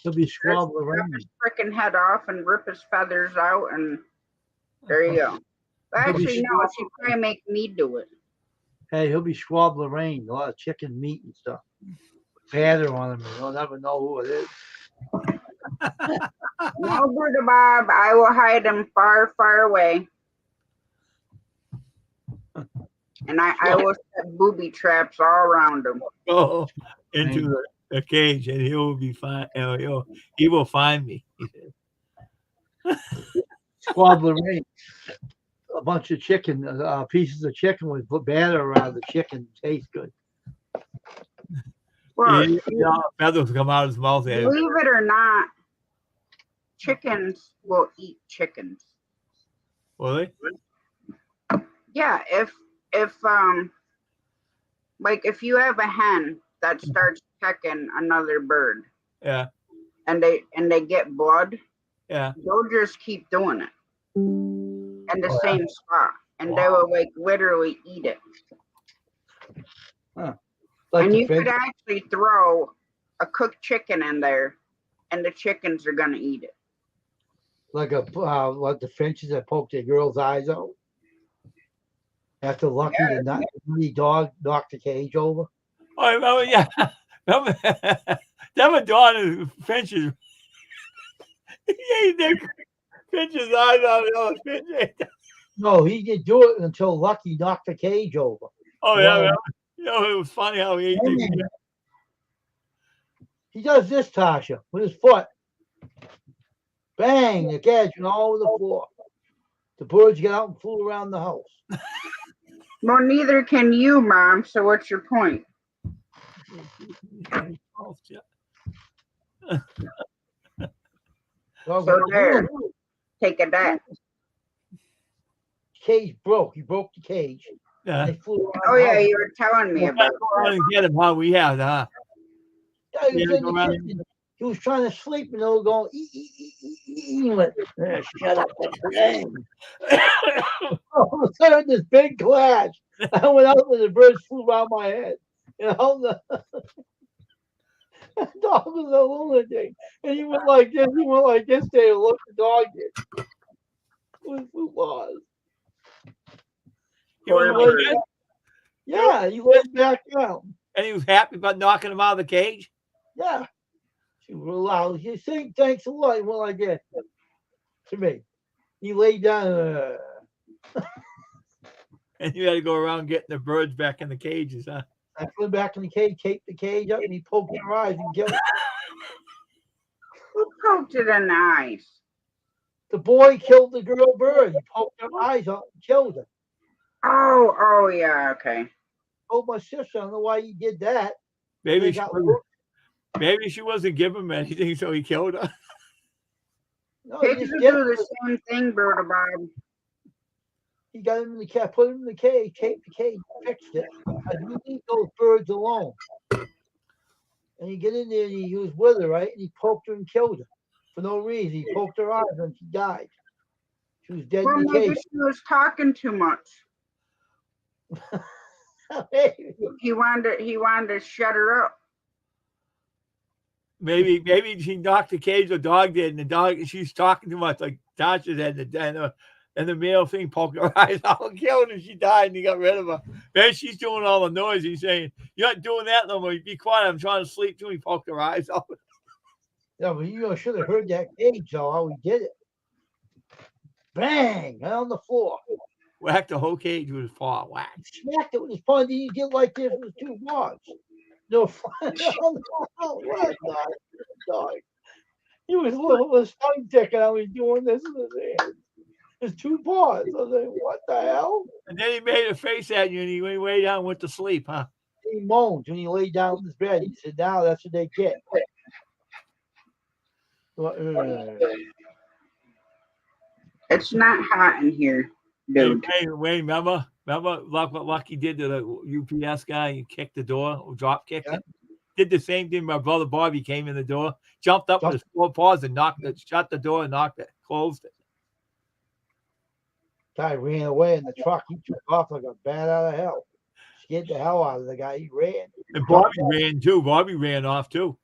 Speaker 2: He'll be squabbling around.
Speaker 1: Rip his freaking head off and rip his feathers out, and there you go. Actually, no, she probably make me do it.
Speaker 2: Hey, he'll be squabbling rain, a lot of chicken meat and stuff. Batter on him, and you'll never know who it is.
Speaker 1: No, Bruder Bob, I will hide him far, far away. And I will set booby traps all around him.
Speaker 3: Oh, into the cage, and he will be fine. He will find me.
Speaker 2: Squabbling rain. A bunch of chicken, pieces of chicken with batter around the chicken. Tastes good.
Speaker 1: Well,
Speaker 3: feathers come out of his mouth.
Speaker 1: Believe it or not, chickens will eat chickens.
Speaker 3: Will they?
Speaker 1: Yeah, if if you have a hen that starts pecking another bird,
Speaker 3: yeah,
Speaker 1: and they get blood,
Speaker 3: yeah,
Speaker 1: they'll just keep doing it in the same spot, and they will literally eat it.
Speaker 2: Huh. Like
Speaker 1: and you could actually throw a cooked chicken in there, and the chickens are gonna eat it.
Speaker 2: Like the finches that poke their girls' eyes out. After Lucky, the nutty dog knocked the cage over.
Speaker 3: Oh, remember, yeah. Remember Dawn and finches. He ate their finches' eyes out.
Speaker 2: No, he didn't do it until Lucky knocked the cage over.
Speaker 3: Oh yeah, it was funny how he ate
Speaker 2: Bang.
Speaker 3: the.
Speaker 2: He does this, Tasha, with his foot. Bang! The cage went all over the floor. The birds got out and flew around the house.
Speaker 1: Well, neither can you, Mom. So what's your point? So there, take a that.
Speaker 2: Cage broke. He broke the cage.
Speaker 3: Yeah.
Speaker 2: They flew around
Speaker 1: Oh
Speaker 2: the
Speaker 1: yeah,
Speaker 2: house.
Speaker 1: you were telling me about
Speaker 3: Go and get him, huh? We have, huh?
Speaker 2: Yeah, he was in the kitchen. He was trying to sleep, and they were going, He went, shut up, all of a sudden, this big clash. I went out and the birds flew around my head. You know, the dog was a lunatic. And he went like this. He went like this. They looked the dog did. Who was?
Speaker 3: He was like this?
Speaker 2: Yeah, he laid back down.
Speaker 3: And he was happy about knocking him out of the cage?
Speaker 2: Yeah. She was loud. He said, thanks a lot. He went like that to me. He laid down.
Speaker 3: And you had to go around getting the birds back in the cages, huh?
Speaker 2: I put him back in the cage, taped the cage up, and he poked in her eyes and killed it.
Speaker 1: Who poked it in the eyes?
Speaker 2: The boy killed the girl bird. He poked her eyes out and killed her.
Speaker 1: Oh yeah, okay.
Speaker 2: Told my sister, I don't know why he did that.
Speaker 3: Maybe she wasn't giving him anything, so he killed her.
Speaker 1: No, pigs do the same thing, Berta Bob.
Speaker 2: He got him in the cage, put him in the cage, taped the cage, fixed it. And you leave those birds alone. And he get in there and he was with her, right? And he poked her and killed her for no reason. He poked her eyes and she died. She was dead in the
Speaker 1: maybe
Speaker 2: cage.
Speaker 1: She was talking too much. He wanted to shut her up.
Speaker 3: Maybe she knocked the cage, the dog did, and the dog, she's talking too much, like Tasha said, and the male thing poked her eyes out and killed her. She died, and he got rid of her. Then she's doing all the noise. He's saying, "You're not doing that no more. Be quiet. I'm trying to sleep too." He poked her eyes out.
Speaker 2: Yeah, but you should have heard that cage, though, how he did it. Bang! Right on the floor.
Speaker 3: Whacked the whole cage with his paw. Whack.
Speaker 2: He smacked it with his paw. He did like this with two paws. No, what a dog. He was little with his tongue ticking out. He's doing this with his hands. His two paws. I was like, what the hell?
Speaker 3: And then he made a face at you and he went way down and went to sleep, huh?
Speaker 2: He moaned when he laid down in his bed. He said, now that's what they get.
Speaker 1: It's not hot in here, dude.
Speaker 3: Hey, Wayne, remember what Lucky did to the UPS guy? He kicked the door, drop kicked it. Did the same thing. My brother Bobby came in the door, jumped up with his 4 paws and shut the door and knocked it, closed it.
Speaker 2: Guy ran away in the truck. He took off like a bat out of hell. Scared the hell out of the guy. He ran.
Speaker 3: And Bobby ran too. Bobby ran off too.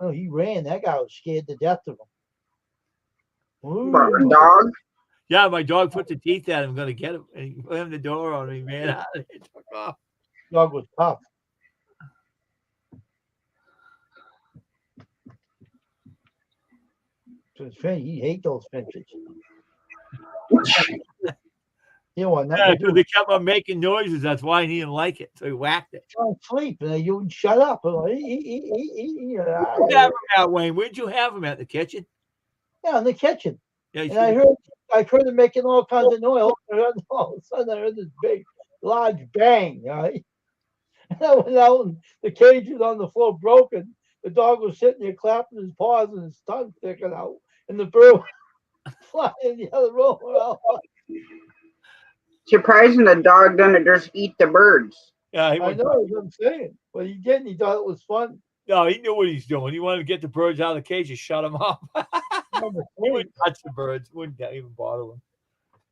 Speaker 2: Oh, he ran. That guy was scared to death of him.
Speaker 1: Ooh. Dog?
Speaker 3: Yeah, my dog put the teeth at him, going to get him. And he slammed the door on him. He ran out and took off.
Speaker 2: Dog was tough. So his fin, he hate those finches. You know what?
Speaker 3: Yeah, because they kept on making noises. That's why he didn't like it. So he whacked it.
Speaker 2: Don't sleep. You would shut up.
Speaker 3: Where'd you have him at, Wayne? Where'd you have him at? The kitchen?
Speaker 2: Yeah, in the kitchen.
Speaker 3: Yeah,
Speaker 2: and I heard him making all kinds of noise. All of a sudden, I heard this big, large bang. Right? And I went out, and the cage was on the floor, broken. The dog was sitting there clapping his paws and his tongue sticking out, and the bird was flying in the other room.
Speaker 1: Surprising the dog didn't just eat the birds.
Speaker 3: Yeah,
Speaker 2: I know what I'm saying, but he didn't. He thought it was fun.
Speaker 3: No, he knew what he's doing. He wanted to get the birds out of the cage and shut them up. He wouldn't touch the birds. Wouldn't even bother them.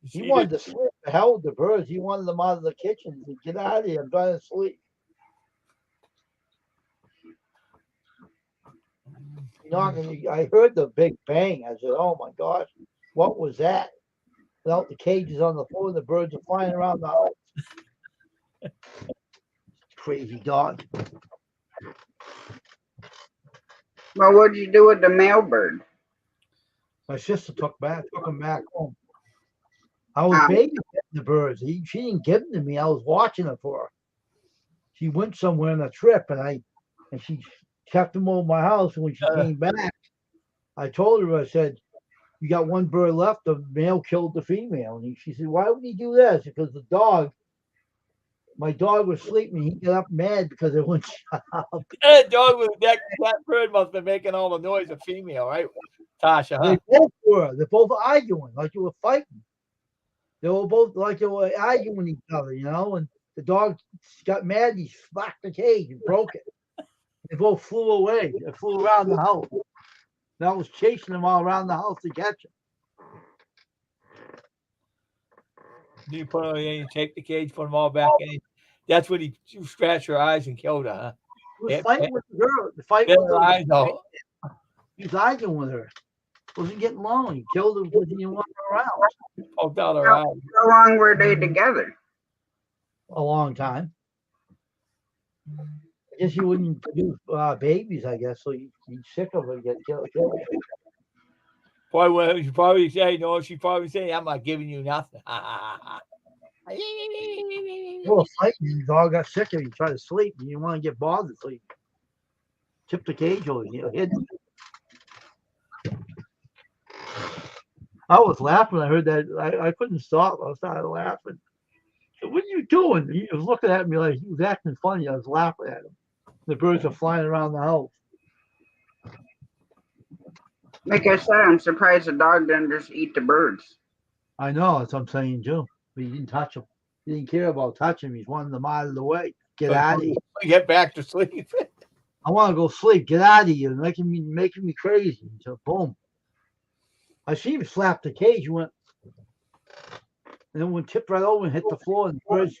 Speaker 2: He wanted to sleep. The hell with the birds. He wanted them out of the kitchen. He said, get out of here. I'm trying to sleep. I heard the big bang. I said, oh my gosh, what was that? Without the cages on the floor, the birds are flying around the house. Crazy dog.
Speaker 1: Well, what'd you do with the male bird?
Speaker 2: My sister took him back home. I was babysitting the birds. She didn't give them to me. I was watching them for her. she went somewhere on a trip, and she kept them over my house. And when she came back, I told her, I said, "You got one bird left. The male killed the female." And she said, "Why would he do that?" Because my dog was sleeping. He got up mad because it wouldn't shut up.
Speaker 3: That dog was that bird must have been making all the noise. A female, right, Tasha? Huh?
Speaker 2: They both were. They're both arguing like they were fighting. They were both like they were arguing each other, And the dog got mad. He smacked the cage and broke it. They both flew away. They flew around the house. And I was chasing them all around the house to catch them.
Speaker 3: You put them in, you take the cage, put them all back in. That's when he scratched her eyes and killed her, huh?
Speaker 2: He was fighting with the girl. The fight with
Speaker 3: her eyes out.
Speaker 2: He was arguing with her. Wasn't getting along. He killed her because he didn't want her around.
Speaker 3: Poked out her eyes.
Speaker 1: How long were they together?
Speaker 2: A long time. I guess he wouldn't produce babies, I guess, so he's sick of it, get killed.
Speaker 3: Boy, she probably say, no, she probably say, I'm not giving you nothing.
Speaker 2: Well, fighting, the dog got sick of it. He tried to sleep. He didn't want to get bothered, so he tipped the cage over, hid. I was laughing. I heard that. I couldn't stop. I started laughing. What are you doing? He was looking at me like he was acting funny. I was laughing at him. The birds are flying around the house.
Speaker 1: Like I said, I'm surprised the dog didn't just eat the birds.
Speaker 2: I know. That's what I'm saying, too. But he didn't touch him. He didn't care about touching him. He's wanting them out of the way. Get out of here.
Speaker 3: Get back to sleep.
Speaker 2: I want to go sleep. Get out of here. Making me crazy. So, boom. I see him slap the cage. He went, and then went tipped right over and hit the floor. And the birds.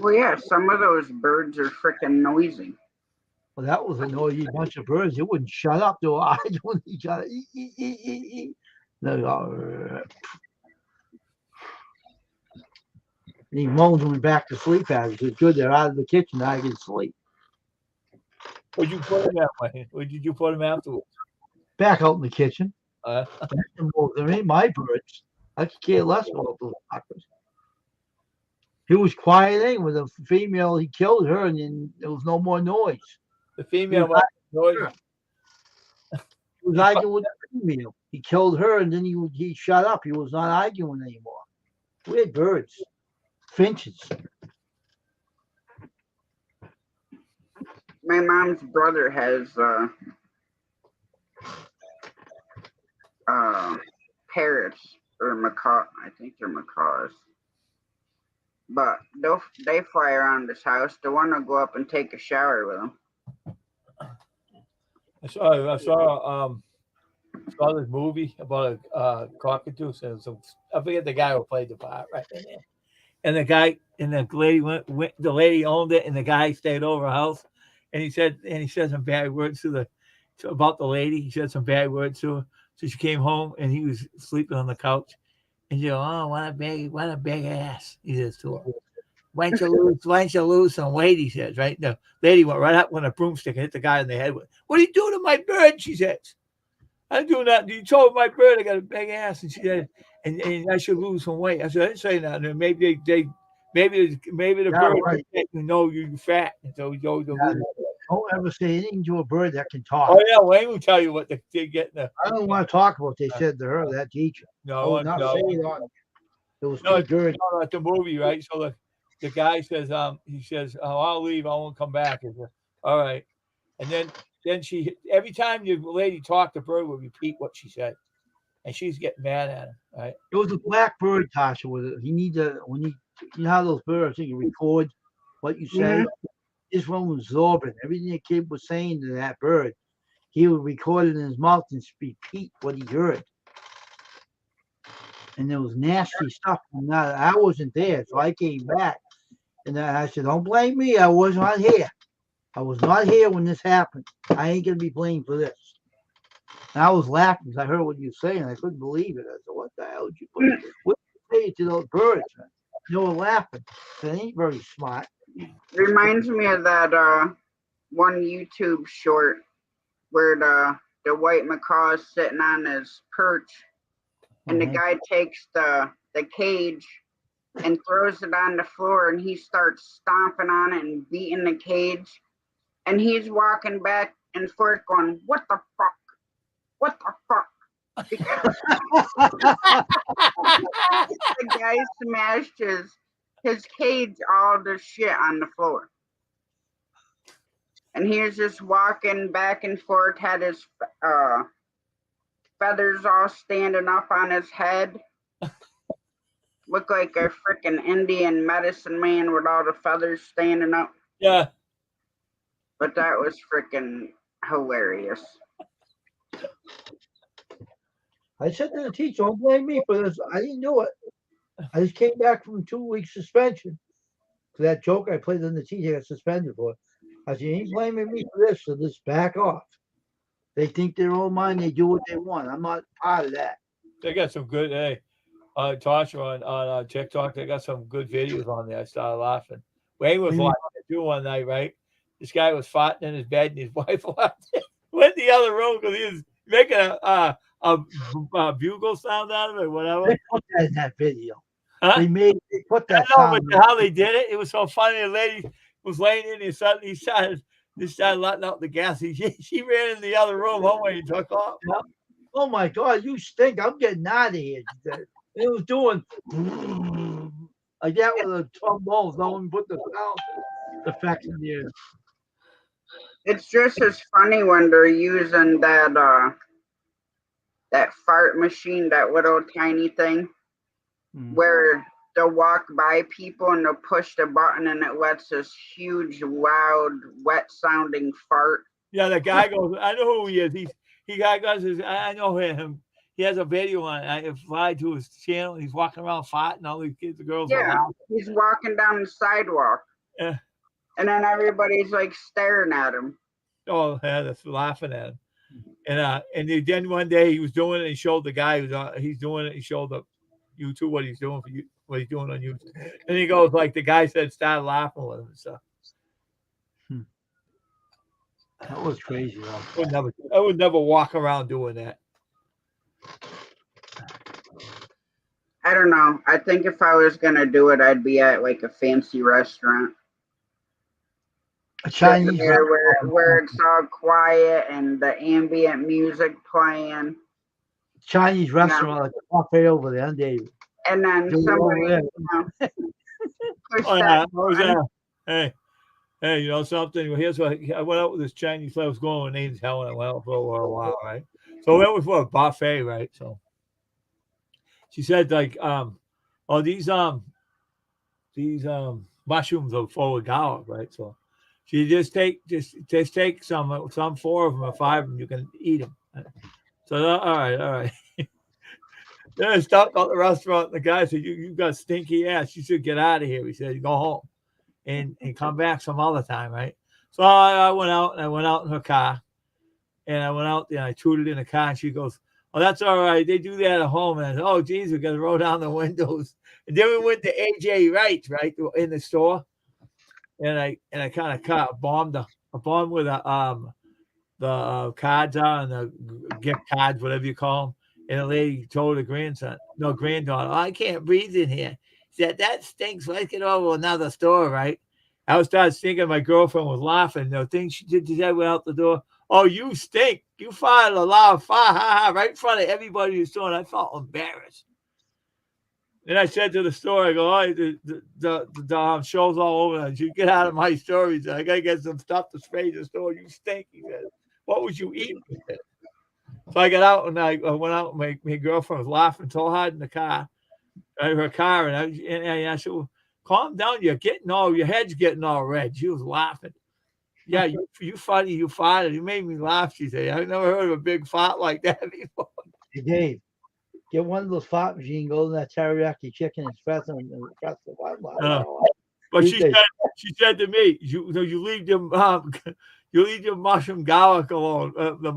Speaker 1: Well, yeah, some of those birds are freaking noisy.
Speaker 2: Well, that was a noisy bunch of birds. They wouldn't shut up. They were arguing with each other. And he moaned and went back to sleep at it. He said, "Good, they're out of the kitchen. I can sleep."
Speaker 3: Where'd you put him that way? Where did you put him afterwards?
Speaker 2: Back out in the kitchen.
Speaker 3: Huh?
Speaker 2: There ain't my birds. I could care less about those fuckers. He was quieting with a female. He killed her, and then there was no more noise.
Speaker 3: The female was noise.
Speaker 2: He was arguing with the female. He killed her, and then he shut up. He was not arguing anymore. Weird birds. Finches.
Speaker 1: My mom's brother has parrots or macaw. I think they're macaws. But they fly around this house. They want to go up and take a shower with them.
Speaker 3: I saw this movie about a cockatoo. So I forget the guy who played the part right in there. And the lady went. The lady owned it, and the guy stayed over her house. And he said some bad words about the lady. He said some bad words to her. So she came home, and he was sleeping on the couch. And you go, "Oh, what a big ass!" He says to her. Why don't you lose some weight? He says. Right. The lady went right up with a broomstick and hit the guy in the head with. What are you doing to my bird? She says. I'm doing that. You told my bird I got a big ass, and she said, and I should lose some weight. I said, I didn't say that. And maybe the bird
Speaker 2: right.
Speaker 3: know you're fat, and so you go to lose.
Speaker 2: Don't ever say anything to a bird that can talk.
Speaker 3: Oh yeah, Wayne will tell you what they get.
Speaker 2: I don't want to talk about what they said to her, that teacher.
Speaker 3: No,
Speaker 2: I would not say it on. It was too dirty.
Speaker 3: No, at the movie, right? So the guy says, he says, "Oh, I'll leave. I won't come back." He said, all right, and then she every time the lady talked, the bird would repeat what she said, and she's getting mad at him, right?
Speaker 2: It was a black bird, Tasha. With it, you know how those birds you can record what you say. Mm-hmm. This one was absorbing everything the kid was saying to that bird. He would record it in his mouth and repeat what he heard. And there was nasty stuff. I wasn't there, so I came back, and I said, "Don't blame me. I was not here. I was not here when this happened. I ain't gonna be blamed for this." And I was laughing because I heard what you were saying. I couldn't believe it. I said, "What the hell did you put? What did you say to those birds?" They were laughing. They ain't very smart.
Speaker 1: Reminds me of that one YouTube short where the white macaw is sitting on his perch, and the guy takes the cage and throws it on the floor, and he starts stomping on it and beating the cage. And he's walking back and forth going, "What the fuck? What the fuck?" Because the guy smashed his cage all the shit on the floor. And he was just walking back and forth, had his feathers all standing up on his head. Looked like a freaking Indian medicine man with all the feathers standing up.
Speaker 3: Yeah.
Speaker 1: But that was freaking hilarious.
Speaker 2: I said to the teacher, "Don't blame me for this. I didn't do it. I just came back from 2 weeks suspension for that joke I played on the teacher got suspended for. I said, you ain't blaming me for this, so just back off. They think their own mind, they do what they want. I'm not part of that."
Speaker 3: They got some good, hey, Tasha on TikTok, they got some good videos on there. I started laughing. Wayne was watching it too one night, right? This guy was farting in his bed, and his wife went in the other room because he was making a bugle sound out of it, whatever.
Speaker 2: They put that in that video.
Speaker 3: Huh?
Speaker 2: They put that
Speaker 3: I know,
Speaker 2: sound.
Speaker 3: but how they did it, it was so funny. The lady was laying in, and suddenly he started letting out the gas. She ran in the other room, homeway, and took off.
Speaker 2: Oh my God, you stink. I'm getting out of here. It was doing like that with a trombone. No one put the sound effects in there.
Speaker 1: It's just as funny when they're using that fart machine, that little tiny thing, where they'll walk by people and they'll push the button and it lets this huge, loud, wet sounding fart.
Speaker 3: Yeah, the guy goes, I know who he is. I know him. He has a video on it. I applied to his channel. He's walking around farting. All these kids and girls are laughing.
Speaker 1: He's walking down the sidewalk.
Speaker 3: Yeah.
Speaker 1: And then everybody's like staring at him.
Speaker 3: Oh, yeah, that's laughing at him. And then one day he was doing it and showed the guy he's doing it. He showed the YouTube what he's doing what he's doing on YouTube. And he goes, like the guy said, started laughing with him and stuff.
Speaker 2: That was crazy.
Speaker 3: I would never walk around doing that.
Speaker 1: I don't know. I think if I was gonna do it, I'd be at like a fancy restaurant.
Speaker 2: A Chinese
Speaker 1: where it's all quiet and the ambient music playing.
Speaker 2: Chinese restaurant, like a cafe over there, David.
Speaker 1: And then somebody
Speaker 3: Hey, you know something? Here's what I went out with this Chinese lady. I was going with name's Helen. I went out for a while, right? So we went for a buffet, right? So she said, like, these mushrooms are full of garlic, right? So she just take some 4 of them or 5 of them. You can eat them. So all right. Then I stopped at the restaurant. And the guy said, "You got stinky ass. You should get out of here." He said, "Go home and come back some other time, right?" So I went out in her car, and I went out there and I tooted in the car, and she goes, "Oh, that's all right. They do that at home." And I said, "Oh, geez, we got to roll down the windows." And then we went to AJ Wright's, right, in the store, and I kind of bombed with the cards are and the gift cards, whatever you call them. And the lady told her granddaughter, "I can't breathe in here." She said, "That stinks. Let's get over to another store," right? I started thinking my girlfriend was laughing. The thing she did, she went out the door. "Oh, you stink. You fired a loud fire, ha, ha," right in front of everybody in the store. And I felt embarrassed. Then I said to the store, I go, "Oh, the show's all over. You get out of my store." He said, "I got to get some stuff to spray the store. You stink." He said, "What would you eat?" So I got out and I went out. My girlfriend was laughing so hard in the car, her car, and I said, "Well, calm down. Your head's getting all red." She was laughing. "Yeah, you funny. You farted. You made me laugh." She said, "I've never heard of a big fart like that before."
Speaker 2: Hey, Dave, get one of those fart machines, go to that teriyaki chicken and press them.
Speaker 3: But she said to me, "You leave them." You leave your mushroom garlic alone, the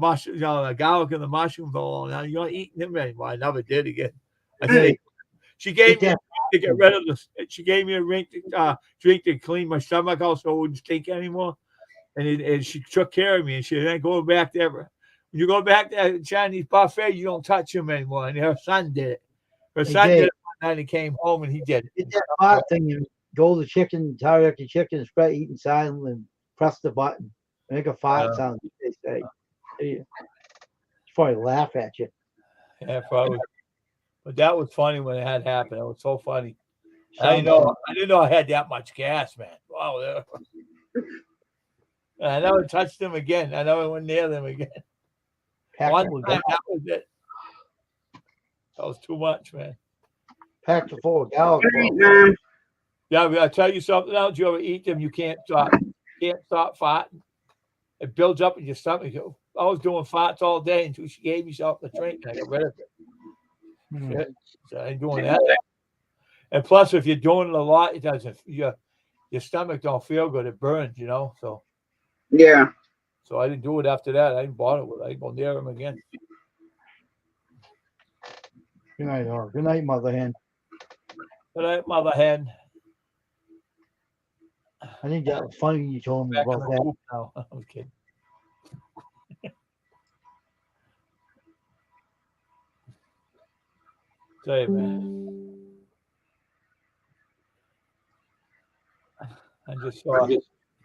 Speaker 3: garlic and the mushrooms alone. Now you're not eating them anymore. I never did again. She gave me a ring to get rid of this. She gave me a ring to drink to clean my stomach out so it wouldn't stink anymore. And she took care of me. And she ain't going back there. When you go back to that Chinese buffet, you don't touch them anymore. And her son did it. Her son did it night he came home and he did.
Speaker 2: Get that fart thing and go to the chicken, teriyaki chicken, and spread eating silently and press the button. Make a fart sound, they say. They probably laugh at you.
Speaker 3: Yeah, probably. But that was funny when it had happened. It was so funny. I didn't know I had that much gas, man. Wow. I never touched them again. I never went near them again. One time, that was it. That was too much, man.
Speaker 2: Packed a full of gallons.
Speaker 3: Yeah, I'll tell you something else. You ever eat them, you can't stop. Can't stop farting. It builds up in your stomach. I was doing farts all day until she gave me something to drink, and I got rid of it. Shit. So I ain't doing that. And plus, if you're doing it a lot, it doesn't. Your stomach don't feel good. It burns, you know. So
Speaker 1: yeah.
Speaker 3: So I didn't do it after that. I didn't bother with it. I didn't go near him again.
Speaker 2: Good night, Or. Good night, Mother Hen.
Speaker 3: Good night, Mother Hen.
Speaker 2: I think that was funny when you told me about that.
Speaker 3: No, I was kidding. Tell you, man.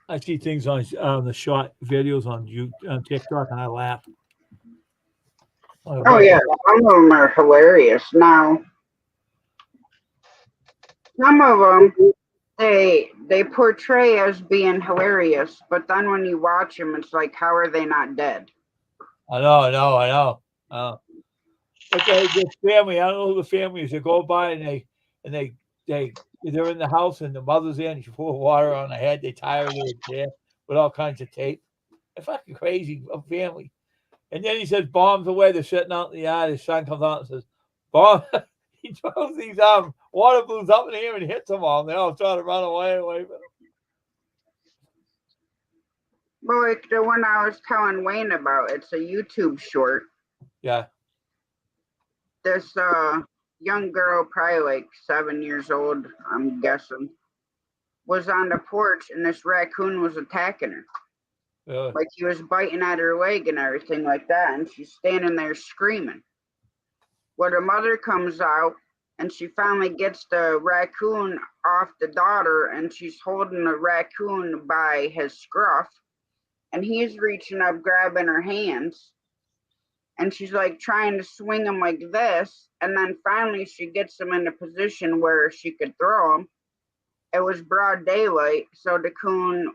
Speaker 3: I see things on the short videos on TikTok, and I laugh.
Speaker 1: Oh yeah, some of them are hilarious. Now, some of them they portray as being hilarious, but then when you watch them, it's like, how are they not dead?
Speaker 3: I know. But the family, I don't know who the family is. They go by and they're in the house and the mother's in. And she pour water on her head. They tie her to a chair with all kinds of tape. They're fucking crazy family. And then he says, bombs away. They're sitting out in the yard. His son comes out and says, bomb. He throws these water balloons up in the air and hits them all. And they all try to run away from him.
Speaker 1: Well, like the one I was telling Wayne about, it's a YouTube short.
Speaker 3: Yeah.
Speaker 1: This young girl, probably like 7 years old, I'm guessing, was on the porch and this raccoon was attacking her.
Speaker 3: Really?
Speaker 1: Like he was biting at her leg and everything like that, and she's standing there screaming. Well, the mother comes out and she finally gets the raccoon off the daughter, and she's holding the raccoon by his scruff, and he's reaching up, grabbing her hands, and she's like trying to swing him like this, and then finally she gets him in a position where she could throw him. It was broad daylight, so the coon,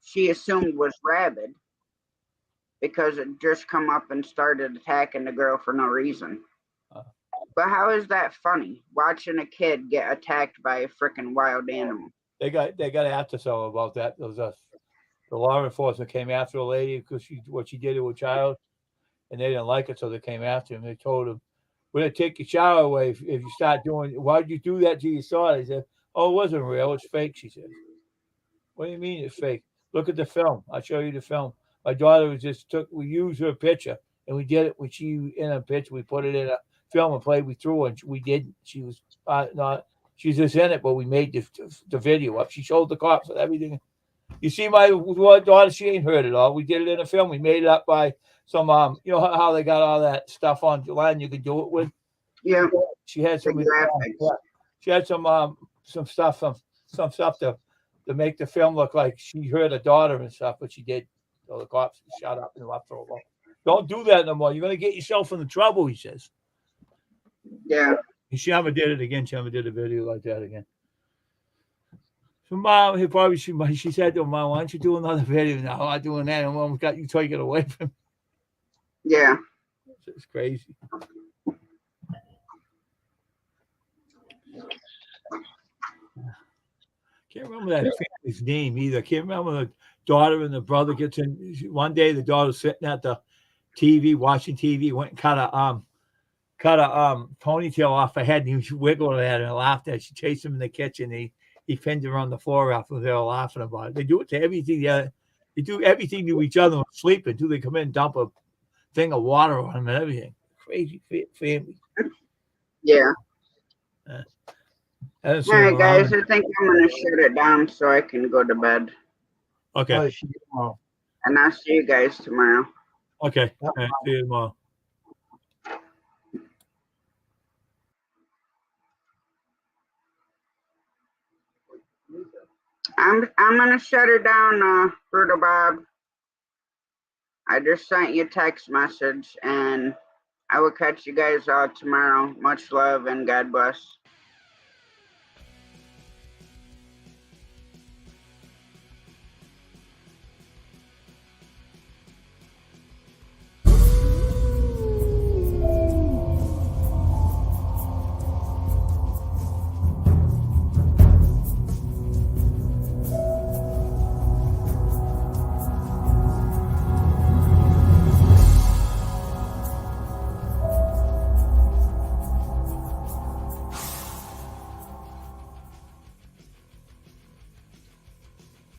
Speaker 1: she assumed, was rabid because it just come up and started attacking the girl for no reason. But how is that funny? Watching a kid get attacked by a freaking wild animal.
Speaker 3: They got after someone about that. There was the law enforcement came after a lady because what she did to a child, and they didn't like it, so they came after him. They told him, "We're gonna take your child away if you start doing. Why did you do that to your son?" He said, "Oh, it wasn't real. It's fake." She said, "What do you mean it's fake? Look at the film. I'll show you the film. My daughter we used her picture, and we did it when she in a picture. We put it in a film and played. We threw her, and we didn't. She was not. She's just in it, but we made the video up. She showed the cops and everything. You see, my daughter, she ain't heard it all. We did it in a film. We made it up by some, you know how they got all that stuff on line you could do it with.
Speaker 1: Yeah.
Speaker 3: She had some. She had some stuff to make the film look like she heard her daughter and stuff, but she did. So the cops shut up and left her alone. Don't do that no more. You're gonna get yourself into trouble, he says.
Speaker 1: Yeah.
Speaker 3: She never did it again. She never did a video like that again. So Mom, she said to him, Mom, why don't you do another video now? I'm not doing that. And Mom got you taken away from him.
Speaker 1: Yeah.
Speaker 3: It's crazy. Can't remember that family's name either. Can't remember the daughter and the brother gets in. One day the daughter's sitting at the TV, watching TV, went and cut a ponytail off her head, and he was wiggling at her and laughed at her. She chased him in the kitchen. He pinned her on the floor after they were laughing about it. They do it to everything. They do everything to each other when sleeping too. They come in and dump a thing of water on them and everything. Crazy family.
Speaker 1: Yeah. All right, guys. I think I'm gonna shut it down so I can go to bed.
Speaker 3: Okay.
Speaker 1: And I'll see you guys tomorrow.
Speaker 3: Okay. All right, see you tomorrow.
Speaker 1: I'm gonna shut her down, Brutal Bob. I just sent you a text message, and I will catch you guys all tomorrow. Much love and God bless.